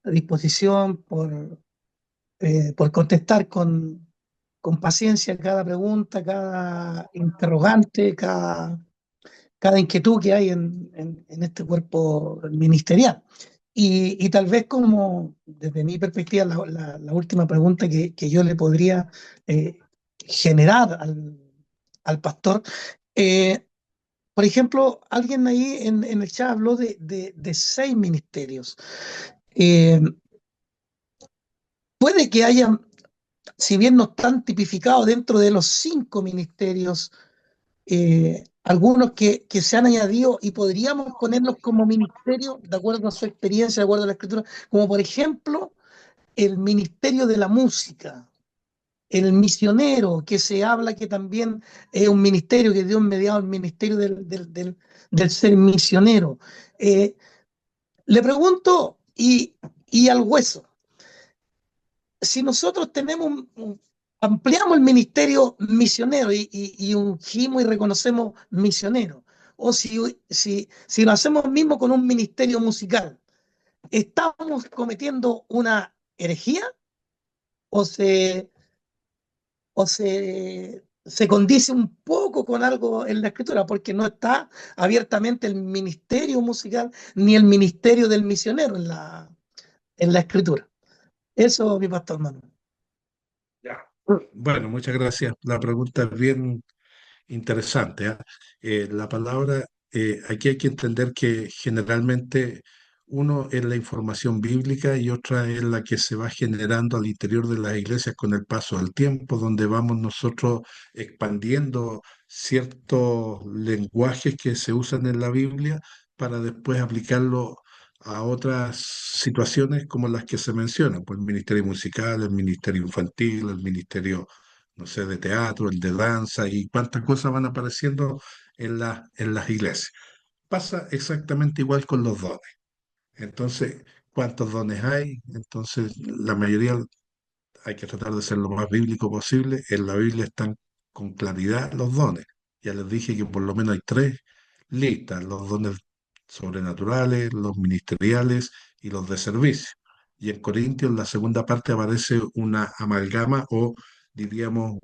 disposición, por contestar con paciencia cada pregunta, cada interrogante, cada inquietud que hay en este cuerpo ministerial. Y tal vez como desde mi perspectiva, la última pregunta que yo le podría generar al pastor, eh, por ejemplo, alguien ahí en el chat habló de 6 ministerios. Eh, puede que haya, si bien no están tipificados dentro de los 5 ministerios, algunos que se han añadido y podríamos ponerlos como ministerio de acuerdo a su experiencia, de acuerdo a la escritura, como por ejemplo el ministerio de la música, el misionero, que se habla que también es un ministerio que Dios mediado el ministerio del ser misionero. Eh, le pregunto y al hueso, si nosotros tenemos ampliamos el ministerio misionero y ungimos y reconocemos misionero, o si lo hacemos mismo con un ministerio musical, ¿estamos cometiendo una herejía o se condice un poco con algo en la escritura? Porque no está abiertamente el ministerio musical ni el ministerio del misionero en la escritura. Eso, mi pastor Manuel. Ya. Bueno, muchas gracias. La pregunta es bien interesante, ¿ah? La palabra, aquí hay que entender que generalmente uno es la información bíblica y otra es la que se va generando al interior de las iglesias con el paso del tiempo, donde vamos nosotros expandiendo ciertos lenguajes que se usan en la Biblia para después aplicarlo a otras situaciones como las que se mencionan, pues el ministerio musical, el ministerio infantil, el ministerio, no sé, de teatro, el de danza y cuántas cosas van apareciendo en las iglesias. Pasa exactamente igual con los dones. Entonces, ¿cuántos dones hay? Entonces, la mayoría hay que tratar de ser lo más bíblico posible. En la Biblia están con claridad los dones. Ya les dije que por lo menos hay 3 listas: los dones sobrenaturales, los ministeriales y los de servicio. Y en Corintios, en la segunda parte, aparece una amalgama o, diríamos,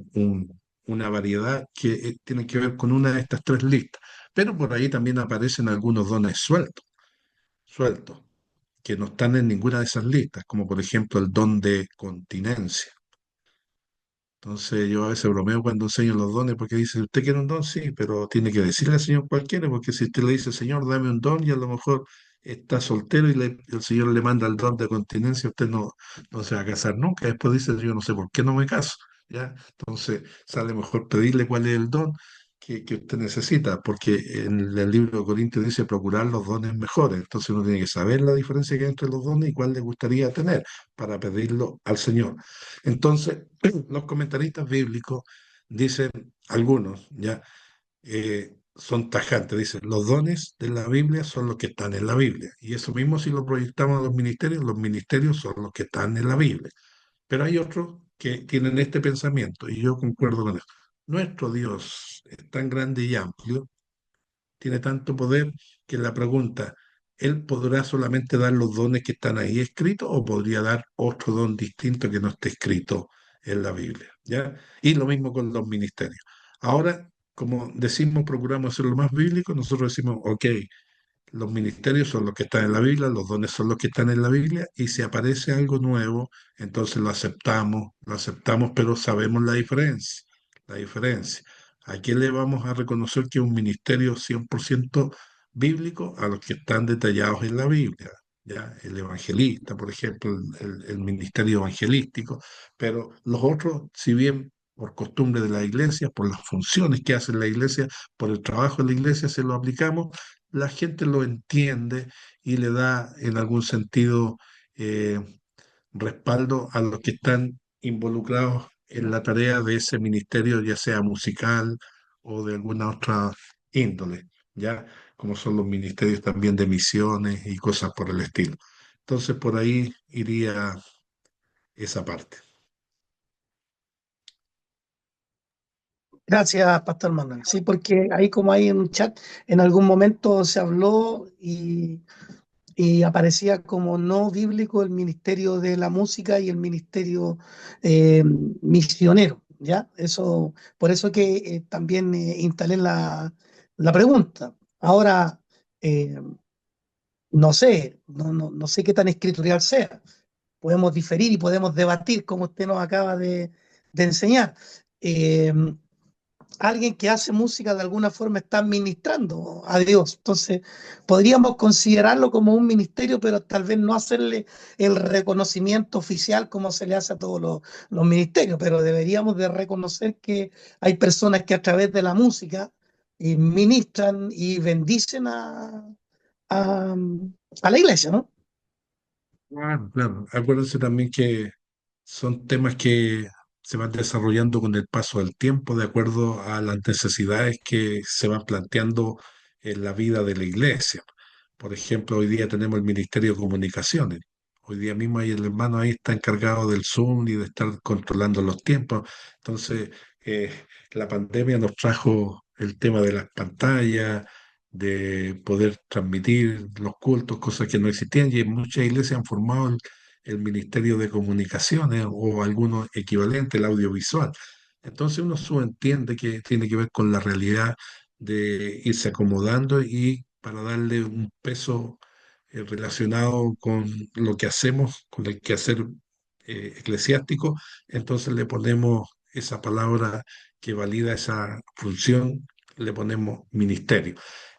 una variedad que tiene que ver con una de estas 3 listas. Pero por ahí también aparecen algunos dones sueltos, que no están en ninguna de esas listas, como por ejemplo el don de continencia. Entonces yo a veces bromeo cuando enseño los dones porque dice, ¿usted quiere un don? Sí, pero tiene que decirle al Señor cuál quiere, porque si usted le dice, Señor, dame un don, y a lo mejor está soltero y el Señor le manda el don de continencia, usted no se va a casar nunca. Después dice, yo no sé por qué no me caso, ¿ya? Entonces sale mejor pedirle cuál es el don. que usted necesita, porque en el libro de Corintios dice procurar los dones mejores. Entonces uno tiene que saber la diferencia que hay entre los dones y cuál le gustaría tener para pedirlo al Señor. Entonces, los comentaristas bíblicos dicen, algunos ya son tajantes, dicen, los dones de la Biblia son los que están en la Biblia. Y eso mismo si lo proyectamos a los ministerios son los que están en la Biblia. Pero hay otros que tienen este pensamiento y yo concuerdo con eso. Nuestro Dios es tan grande y amplio, tiene tanto poder que la pregunta, ¿Él podrá solamente dar los dones que están ahí escritos o podría dar otro don distinto que no esté escrito en la Biblia? ¿Ya? Y lo mismo con los ministerios. Ahora, como decimos, procuramos hacer lo más bíblico, nosotros decimos, ok, los ministerios son los que están en la Biblia, los dones son los que están en la Biblia, y si aparece algo nuevo, entonces lo aceptamos, pero sabemos la diferencia, la diferencia. ¿A quién le vamos a reconocer que es un ministerio 100% bíblico? A los que están detallados en la Biblia, ¿ya? El evangelista, por ejemplo, el ministerio evangelístico, pero los otros, si bien por costumbre de la iglesia, por las funciones que hace la iglesia, por el trabajo de la iglesia, se lo aplicamos, la gente lo entiende y le da en algún sentido eh, respaldo a los que están involucrados en la tarea de ese ministerio, ya sea musical o de alguna otra índole, ya como son los ministerios también de misiones y cosas por el estilo. Entonces por ahí iría esa parte. Gracias, Pastor Manuel. Sí, porque ahí como hay en un chat, en algún momento se habló y aparecía como no bíblico el ministerio de la música y el ministerio misionero, ¿ya? Eso, por eso que también instalé la pregunta. Ahora, eh, no sé, no sé qué tan escritorial sea. Podemos diferir y podemos debatir como usted nos acaba de enseñar. Eh, Alguien que hace música de alguna forma está ministrando a Dios. Entonces, podríamos considerarlo como un ministerio, pero tal vez no hacerle el reconocimiento oficial como se le hace a todos los ministerios, pero deberíamos de reconocer que hay personas que a través de la música ministran y bendicen a, a la iglesia, ¿no? Claro, claro. Acuérdense también que son temas que se van desarrollando con el paso del tiempo, de acuerdo a las necesidades que se van planteando en la vida de la iglesia. Por ejemplo, hoy día tenemos el Ministerio de Comunicaciones. Hoy día mismo hay el hermano ahí está encargado del Zoom y de estar controlando los tiempos. Entonces, la pandemia nos trajo el tema de las pantallas, de poder transmitir los cultos, cosas que no existían, y en muchas iglesias han formado el Ministerio de Comunicaciones o algunos equivalentes, el audiovisual. Entonces uno subentiende que tiene que ver con la realidad de irse acomodando y para darle un peso relacionado con lo que hacemos, con el quehacer eclesiástico, entonces le ponemos esa palabra que valida esa función, le ponemos ministerio.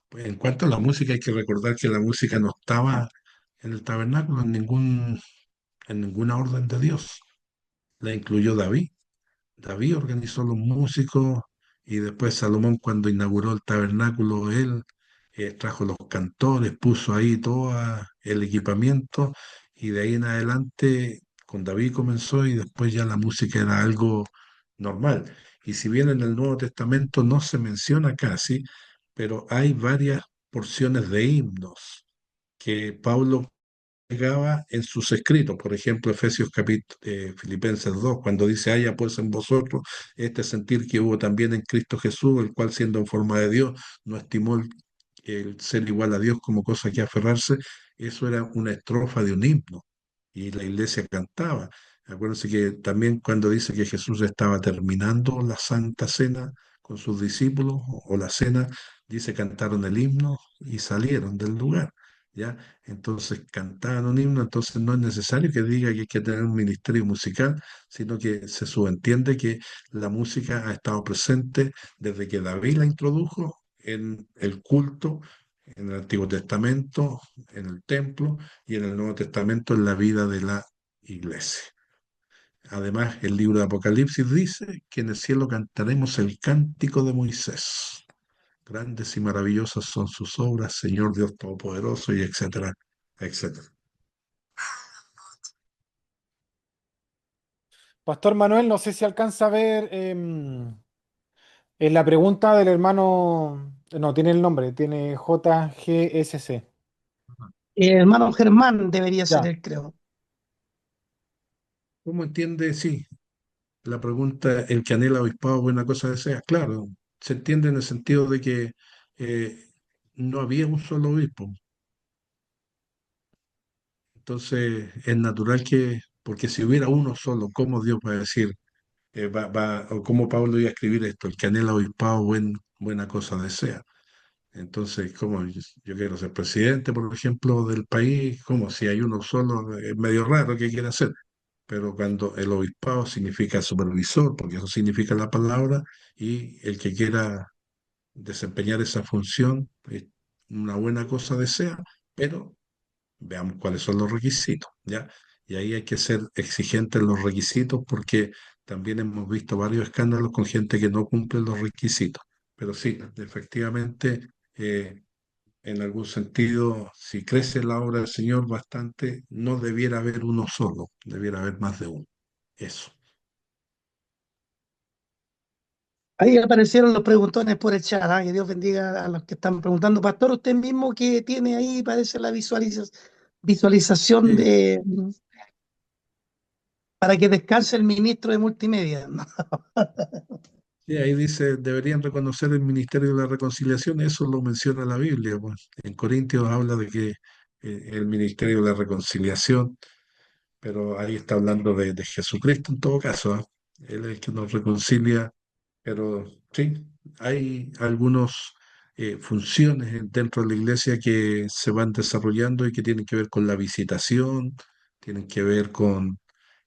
Pues en cuanto a la música, hay que recordar que la música no estaba en el tabernáculo en ninguna orden de Dios. La incluyó David. David organizó los músicos y después Salomón cuando inauguró el tabernáculo, él trajo los cantores, puso ahí todo el equipamiento y de ahí en adelante con David comenzó y después ya la música era algo normal. Y si bien en el Nuevo Testamento no se menciona casi, pero hay varias porciones de himnos que Pablo llegaba en sus escritos, por ejemplo, Filipenses 2 cuando dice, haya pues en vosotros este sentir que hubo también en Cristo Jesús, el cual siendo en forma de Dios, no estimó el ser igual a Dios como cosa que aferrarse, eso era una estrofa de un himno, y la iglesia cantaba. Acuérdense que también cuando dice que Jesús estaba terminando la Santa Cena con sus discípulos, o la cena, dice cantaron el himno y salieron del lugar. ¿Ya? Entonces cantaban un himno, entonces no es necesario que diga que hay que tener un ministerio musical, sino que se subentiende que la música ha estado presente desde que David la introdujo en el culto, en el Antiguo Testamento, en el templo y en el Nuevo Testamento en la vida de la iglesia. Además, el libro de Apocalipsis dice que en el cielo cantaremos el cántico de Moisés. Grandes y maravillosas son sus obras, Señor Dios Todopoderoso, y etcétera, etcétera. Pastor Manuel, no sé si alcanza a ver en la pregunta del hermano, no, tiene el nombre, tiene JGSC. Hermano Germán debería ser Ya, él, creo. ¿Cómo entiende? Sí, la pregunta, el que anhela obispado, buena cosa desea. Claro, se entiende en el sentido de que eh, no había un solo obispo. Entonces, es natural que, porque si hubiera uno solo, ¿cómo Dios va a decir, o cómo Pablo iba a escribir esto? El que anhela obispado, buena cosa desea. Entonces, como yo quiero ser presidente, por ejemplo, del país, como si hay uno solo, es medio raro que quiera hacer. Pero cuando el obispado significa supervisor, porque eso significa la palabra, y el que quiera desempeñar esa función, una buena cosa desea, pero veamos cuáles son los requisitos, ¿ya? Y ahí hay que ser exigente en los requisitos porque también hemos visto varios escándalos con gente que no cumple los requisitos. Pero sí, efectivamente, en algún sentido, si crece la obra del Señor bastante, no debiera haber uno solo, debiera haber más de uno. Eso. Ahí aparecieron los preguntones por el chat, que Dios bendiga a los que están preguntando. Pastor, usted mismo que tiene ahí, parece la visualización Sí, de para que descanse el ministro de multimedia. sí, ahí dice, deberían reconocer el ministerio de la reconciliación, eso lo menciona la Biblia, pues. En Corintios habla de que el ministerio de la reconciliación, pero ahí está hablando de Jesucristo en todo caso, ¿ah? Él es el que nos reconcilia, pero sí, hay algunas funciones dentro de la iglesia que se van desarrollando y que tienen que ver con la visitación, tienen que ver con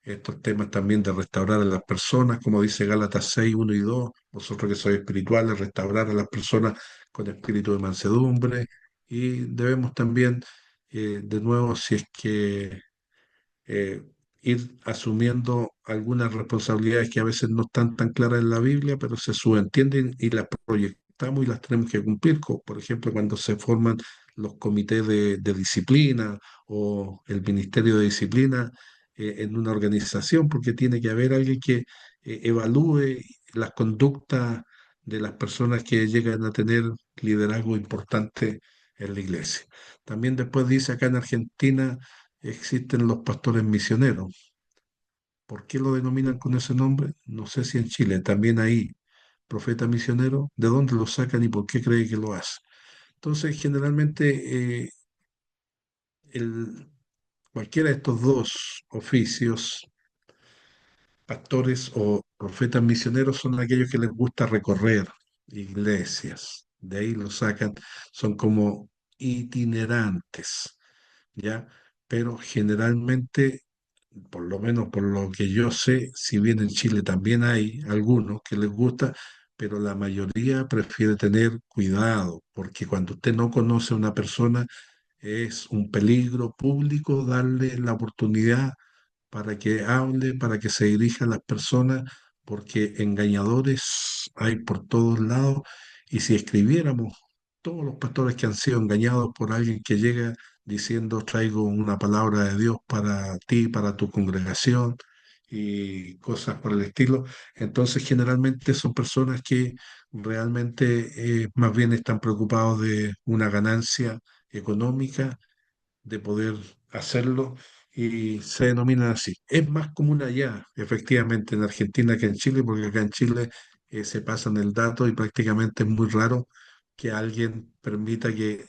estos temas también de restaurar a las personas, como dice Gálatas 6, 1 y 2, vosotros que sois espirituales, restaurar a las personas con espíritu de mansedumbre, y debemos también, de nuevo, si es que eh, ir asumiendo algunas responsabilidades que a veces no están tan claras en la Biblia, pero se subentienden y las proyectamos y las tenemos que cumplir. Por ejemplo, cuando se forman los comités de disciplina o el ministerio de disciplina en una organización, porque tiene que haber alguien que evalúe las conductas de las personas que llegan a tener liderazgo importante en la iglesia. También después dice acá en Argentina existen los pastores misioneros. ¿Por qué lo denominan con ese nombre? No sé si en Chile también hay profeta misionero. ¿De dónde lo sacan y por qué cree que lo hace? Entonces, generalmente, el, cualquiera de estos dos oficios, pastores o profetas misioneros, son aquellos que les gusta recorrer iglesias. De ahí lo sacan, son como itinerantes. ¿Ya? Pero generalmente, por lo menos por lo que yo sé, si bien en Chile también hay algunos que les gusta, pero la mayoría prefiere tener cuidado, porque cuando usted no conoce a una persona, es un peligro público darle la oportunidad para que hable, para que se dirija a las personas, porque engañadores hay por todos lados, y si escribiéramos todos los pastores que han sido engañados por alguien que llega diciendo traigo una palabra de Dios para ti, para tu congregación y cosas por el estilo, entonces generalmente son personas que realmente más bien están preocupados de una ganancia económica de poder hacerlo y se denominan así. Es más común allá, efectivamente, en Argentina que en Chile, porque acá en Chile se pasan el dato y prácticamente es muy raro que alguien permita que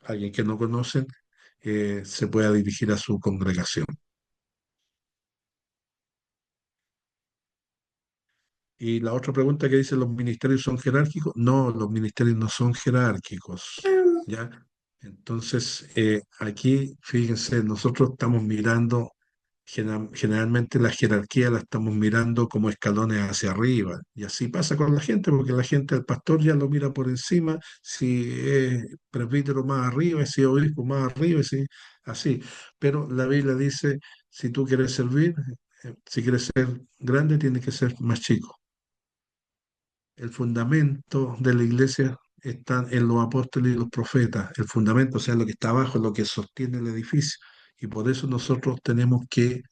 alguien que no conocen se pueda dirigir a su congregación. Y la otra pregunta que dice, ¿los ministerios son jerárquicos? No, los ministerios no son jerárquicos, ¿ya? Entonces, aquí, fíjense, nosotros estamos mirando, generalmente la jerarquía la estamos mirando como escalones hacia arriba, y así pasa con la gente, porque la gente al pastor ya lo mira por encima, si es presbítero más arriba, si es obispo más arriba, si, así. Pero la Biblia dice, si tú quieres servir, Si quiere ser grande, tiene que ser más chico. El fundamento de la iglesia está en los apóstoles y los profetas. El fundamento, o sea, lo que está abajo, lo que sostiene el edificio. Y por eso nosotros tenemos que,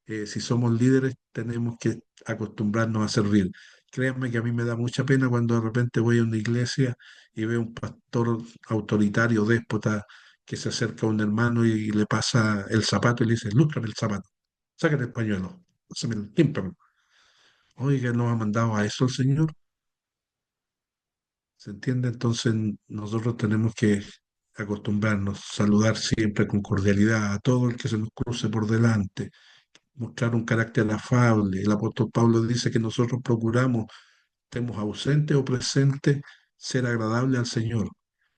si somos líderes, tenemos que acostumbrarnos a servir. Créanme que a mí me da mucha pena cuando de repente voy a una iglesia y veo un pastor autoritario, déspota, que se acerca a un hermano y le pasa el zapato y le dice, lústrame el zapato, sácate el pañuelo, límpiamelo. Oiga, ¿nos ha mandado a eso el Señor? ¿Se entiende? Entonces nosotros tenemos que acostumbrarnos, saludar siempre con cordialidad a todo el que se nos cruce por delante, mostrar un carácter afable. El apóstol Pablo dice que nosotros procuramos, estemos ausentes o presentes, ser agradable al Señor.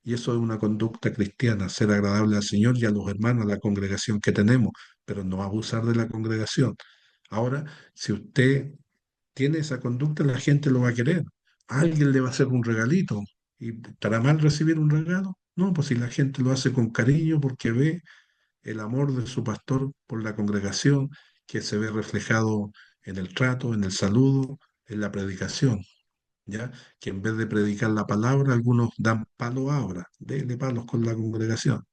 Y eso es una conducta cristiana, ser agradable al Señor y a los hermanos, a la congregación que tenemos, pero no abusar de la congregación. Ahora, si usted tiene esa conducta, la gente lo va a querer. Alguien le va a hacer un regalito. ¿Y estará mal recibir un regalo? No, pues si la gente lo hace con cariño porque ve el amor de su pastor por la congregación, que se ve reflejado en el trato, en el saludo, en la predicación, ¿ya? Que en vez de predicar la palabra, algunos dan palo ahora, denle palos con la congregación.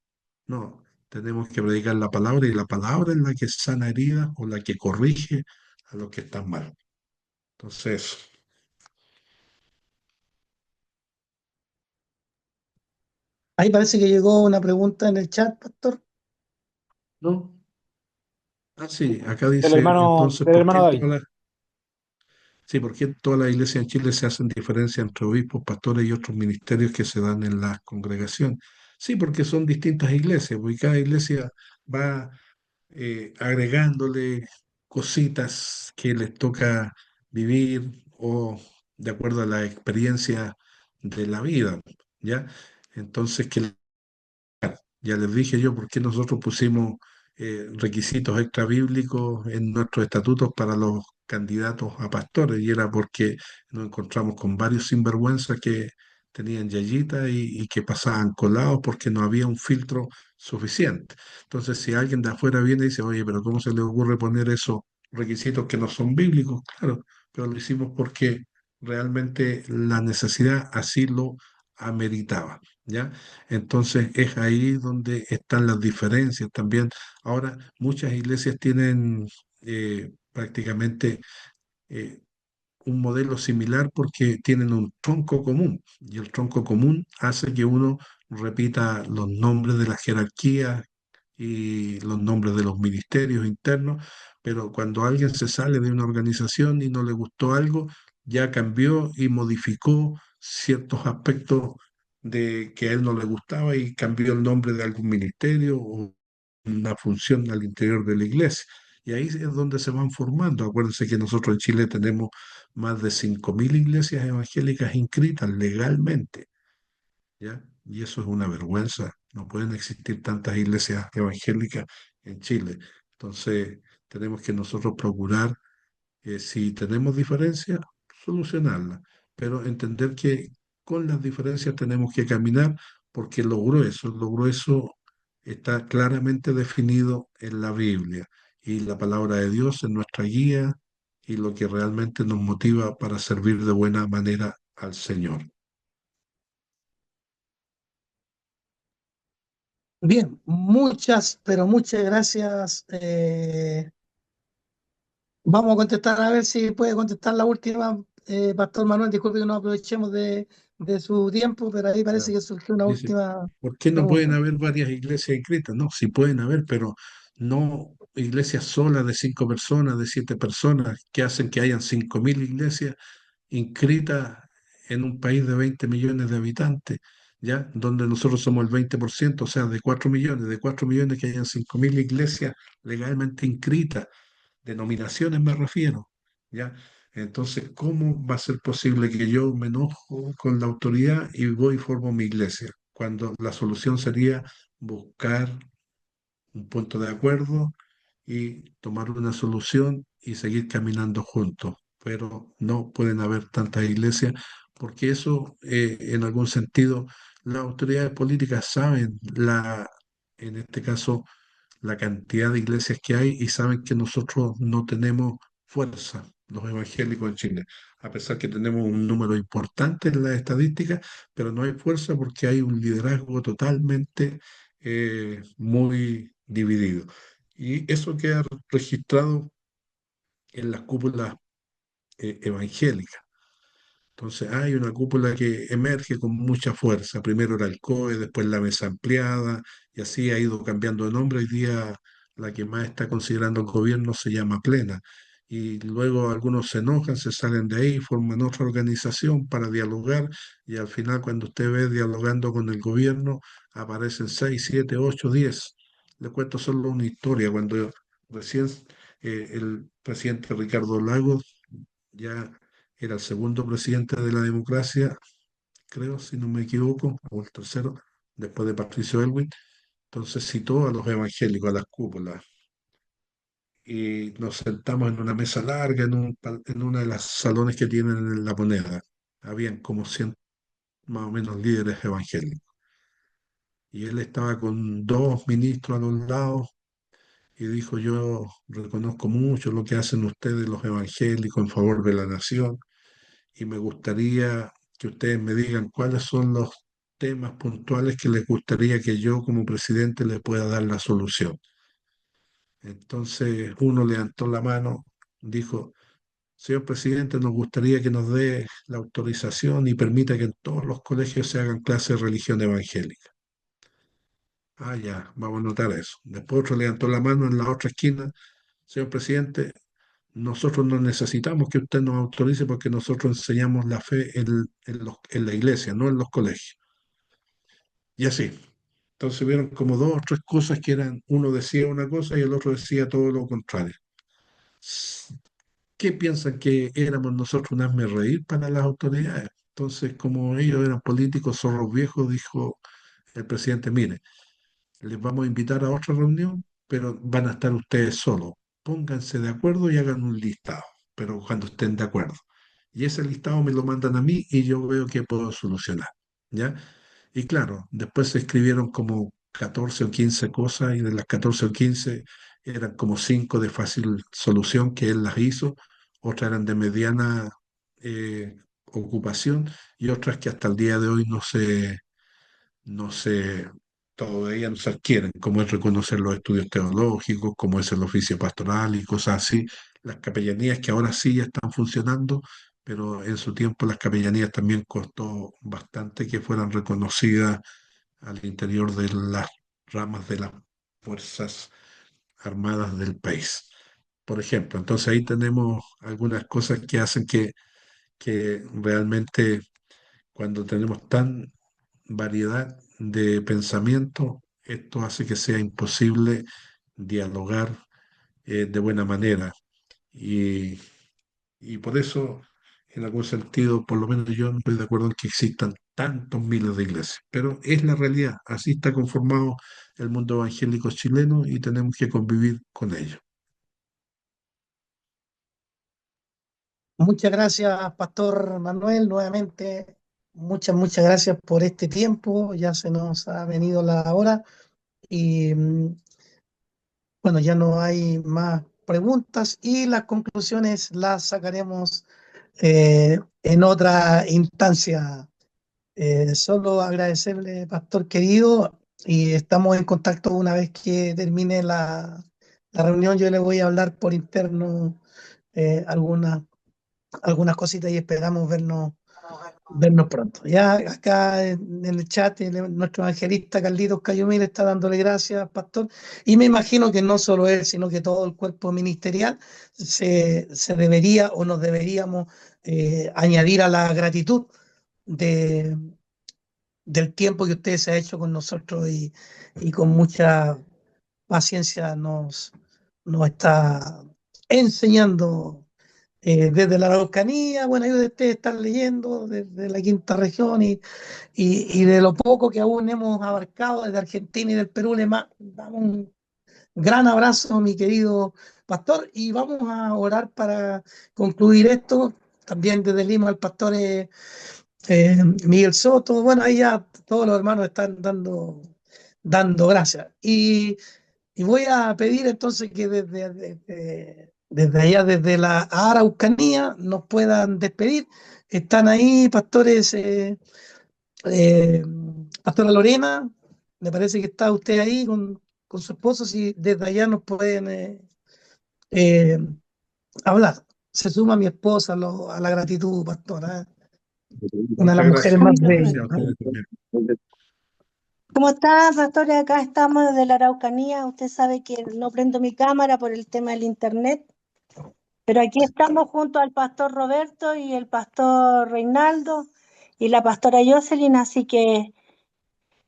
No, tenemos que predicar la palabra y la palabra es la que sana heridas o la que corrige a los que están mal. Entonces, Ahí parece que llegó una pregunta en el chat, pastor. ¿no? Ah, sí, acá Del dice, hermano, entonces, del hermano David. Sí, ¿por qué en todas las iglesias en Chile se hacen diferencia entre obispos, pastores y otros ministerios que se dan en la congregación? Sí, porque son distintas iglesias, porque cada iglesia va agregándole cositas que les toca vivir o de acuerdo a la experiencia de la vida, ¿ya? Entonces, que ya les dije yo por qué nosotros pusimos requisitos extra bíblicos en nuestros estatutos para los candidatos a pastores, y era porque nos encontramos con varios sinvergüenzas que tenían yayita y que pasaban colados porque no había un filtro suficiente. Entonces, si alguien de afuera viene y dice, oye, pero ¿cómo se le ocurre poner esos requisitos que no son bíblicos? Claro, pero lo hicimos porque realmente la necesidad así lo ameritaba, ¿ya? Entonces es ahí donde están las diferencias también. Ahora, muchas iglesias tienen prácticamente eh, un modelo similar porque tienen un tronco común y el tronco común hace que uno repita los nombres de la jerarquía y los nombres de los ministerios internos, pero cuando alguien se sale de una organización y no le gustó algo, ya cambió y modificó ciertos aspectos de que a él no le gustaba y cambió el nombre de algún ministerio o una función al interior de la iglesia. Y ahí es donde se van formando. Acuérdense que nosotros en Chile tenemos más de 5.000 iglesias evangélicas inscritas legalmente, ¿ya? Y eso es una vergüenza. No pueden existir tantas iglesias evangélicas en Chile. Entonces, tenemos que nosotros procurar, si tenemos diferencias, solucionarlas, pero entender que con las diferencias tenemos que caminar porque lo grueso está claramente definido en la Biblia y la palabra de Dios es nuestra guía y lo que realmente nos motiva para servir de buena manera al Señor. Bien, muchas, pero muchas gracias. Vamos a contestar, a ver si puede contestar la última, Pastor Manuel. Disculpe que no aprovechemos de su tiempo, pero ahí parece que surgió una Dice, última ¿por qué no pueden pregunta. haber varias iglesias inscritas? No, sí pueden haber, pero no iglesias solas de 5 personas, de 7 personas, que hacen que hayan 5.000 iglesias inscritas en un país de 20 millones de habitantes, ¿ya? Donde nosotros somos el 20%, o sea, de 4 millones que hayan 5.000 iglesias legalmente inscritas, denominaciones me refiero, ¿ya? Entonces, ¿cómo va a ser posible que yo me enojo con la autoridad y voy y formo mi iglesia? Cuando la solución sería buscar un punto de acuerdo y tomar una solución y seguir caminando juntos. Pero no pueden haber tantas iglesias porque eso, en algún sentido, las autoridades políticas saben en este caso, la cantidad de iglesias que hay y saben que nosotros no tenemos fuerza, los evangélicos en Chile, a pesar que tenemos un número importante en las estadísticas, pero no hay fuerza porque hay un liderazgo totalmente muy dividido. Y eso queda registrado en las cúpulas evangélicas. Entonces hay una cúpula que emerge con mucha fuerza. Primero era el COE, después la mesa ampliada, y así ha ido cambiando de nombre. Hoy día la que más está considerando el gobierno se llama Plena. Y luego algunos se enojan, se salen de ahí, forman otra organización para dialogar, y al final cuando usted ve dialogando con el gobierno, aparecen 6, 7, 8, 10. Le cuento solo una historia. Cuando recién el presidente Ricardo Lagos ya era el segundo presidente de la democracia, creo, si no me equivoco, o el tercero, después de Patricio Elwin. Entonces citó a los evangélicos, a las cúpulas, y nos sentamos en una mesa larga en una de las salones que tienen en La Moneda. Habían como 100 más o menos líderes evangélicos. Y él estaba con dos ministros a los lados y dijo, yo reconozco mucho lo que hacen ustedes los evangélicos en favor de la nación y me gustaría que ustedes me digan cuáles son los temas puntuales que les gustaría que yo como presidente le pueda dar la solución. Entonces uno levantó la mano, dijo, señor presidente, nos gustaría que nos dé la autorización y permita que en todos los colegios se hagan clases de religión evangélica. Ah, ya, vamos a notar eso. Después otro levantó la mano en la otra esquina, señor presidente, nosotros no necesitamos que usted nos autorice porque nosotros enseñamos la fe en la iglesia, no en los colegios. Y así. Entonces vieron como dos o tres cosas que eran, uno decía una cosa y el otro decía todo lo contrario. ¿Qué piensan que éramos nosotros un hazme reír para las autoridades? Entonces, como ellos eran políticos zorros viejos, dijo el presidente, mire, les vamos a invitar a otra reunión, pero van a estar ustedes solos. Pónganse de acuerdo y hagan un listado, pero cuando estén de acuerdo. Y ese listado me lo mandan a mí y yo veo que puedo solucionar, ¿ya? Y claro, después se escribieron como 14 o 15 cosas y de las 14 o 15 eran como 5 de fácil solución que él las hizo, otras eran de mediana ocupación y otras que hasta el día de hoy no se, todavía no se adquieren, como es reconocer los estudios teológicos, como es el oficio pastoral y cosas así. Las capellanías que ahora sí ya están funcionando, pero en su tiempo las capellanías también costó bastante que fueran reconocidas al interior de las ramas de las Fuerzas Armadas del país. Por ejemplo, entonces ahí tenemos algunas cosas que hacen que realmente cuando tenemos tan variedad de pensamiento, esto hace que sea imposible dialogar de buena manera. Y, y por eso, en algún sentido, por lo menos yo no estoy de acuerdo en que existan tantos miles de iglesias. Pero es la realidad, así está conformado el mundo evangélico chileno y tenemos que convivir con ello. Muchas gracias, Pastor Manuel, nuevamente. Muchas gracias por este tiempo. Ya se nos ha venido la hora y bueno, ya no hay más preguntas y las conclusiones las sacaremos en otra instancia. Solo agradecerle, Pastor querido, y estamos en contacto una vez que termine la reunión. Yo le voy a hablar por interno algunas cositas y esperamos vernos pronto. Ya acá en el chat, nuestro evangelista Carlitos Cayumir está dándole gracias, Pastor, y me imagino que no solo él, sino que todo el cuerpo ministerial se debería o nos deberíamos añadir a la gratitud de, del tiempo que usted se ha hecho con nosotros y con mucha paciencia nos está enseñando desde la Araucanía, bueno, yo de ustedes están leyendo desde la quinta región y de lo poco que aún hemos abarcado desde Argentina y del Perú, damos un gran abrazo, mi querido pastor, y vamos a orar para concluir esto. También desde Lima el pastor Miguel Soto, bueno, ahí ya todos los hermanos están dando gracias. Y Y voy a pedir entonces que desde allá, desde la Araucanía, nos puedan despedir. Están ahí pastores, eh, pastora Lorena, me parece que está usted ahí con su esposo, si desde allá nos pueden eh, hablar. Se suma mi esposa a la gratitud, pastora. Una de las Muchas mujeres gracias. más Gracias bellas. a ustedes también. ¿Cómo está, pastores? Acá estamos desde la Araucanía. Usted sabe que no prendo mi cámara por el tema del internet, pero aquí estamos junto al pastor Roberto y el pastor Reinaldo y la pastora Jocelyn, así que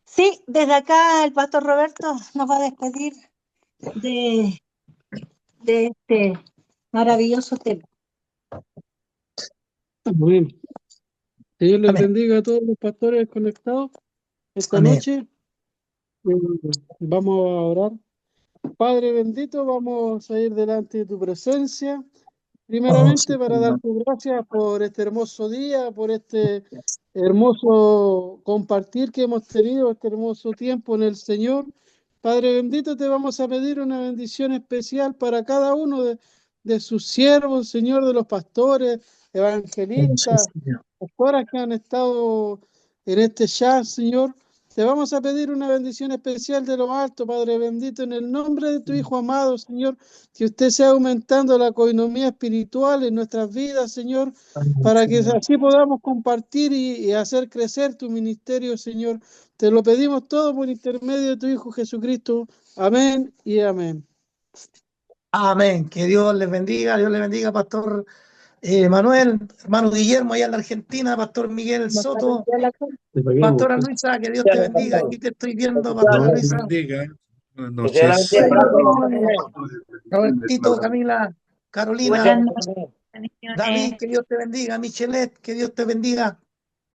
sí, desde acá el pastor Roberto nos va a despedir de, de este maravilloso tema. Amén. Señor les Amén. bendiga a todos los pastores conectados esta Amén. noche. Vamos a orar. Padre bendito, vamos a ir delante de tu presencia. Primeramente, sí, para darte gracias por este hermoso día, por este hermoso compartir que hemos tenido, este hermoso tiempo en el Señor. Padre bendito, te vamos a pedir una bendición especial para cada uno de sus siervos, Señor, de los pastores, evangelistas, pastoras que han estado en este chat, Señor. Te vamos a pedir una bendición especial de lo alto, Padre bendito, en el nombre de tu Hijo amado, Señor, que usted sea aumentando la coinomía espiritual en nuestras vidas, Señor, para que así podamos compartir y hacer crecer tu ministerio, Señor. Te lo pedimos todo por intermedio de tu Hijo Jesucristo. Amén y amén. Amén. Que Dios les bendiga, pastor Manuel, hermano Guillermo allá en la Argentina, pastor Miguel Soto, pastora Luisa, que Dios te bendiga. Aquí te estoy viendo, pastora Dios Luisa. bendiga. Buenas Que Dios la noches. bendiga. Robertito, Camila, Carolina, Muchas gracias. David, que Dios te bendiga. Michelet, que Dios te bendiga.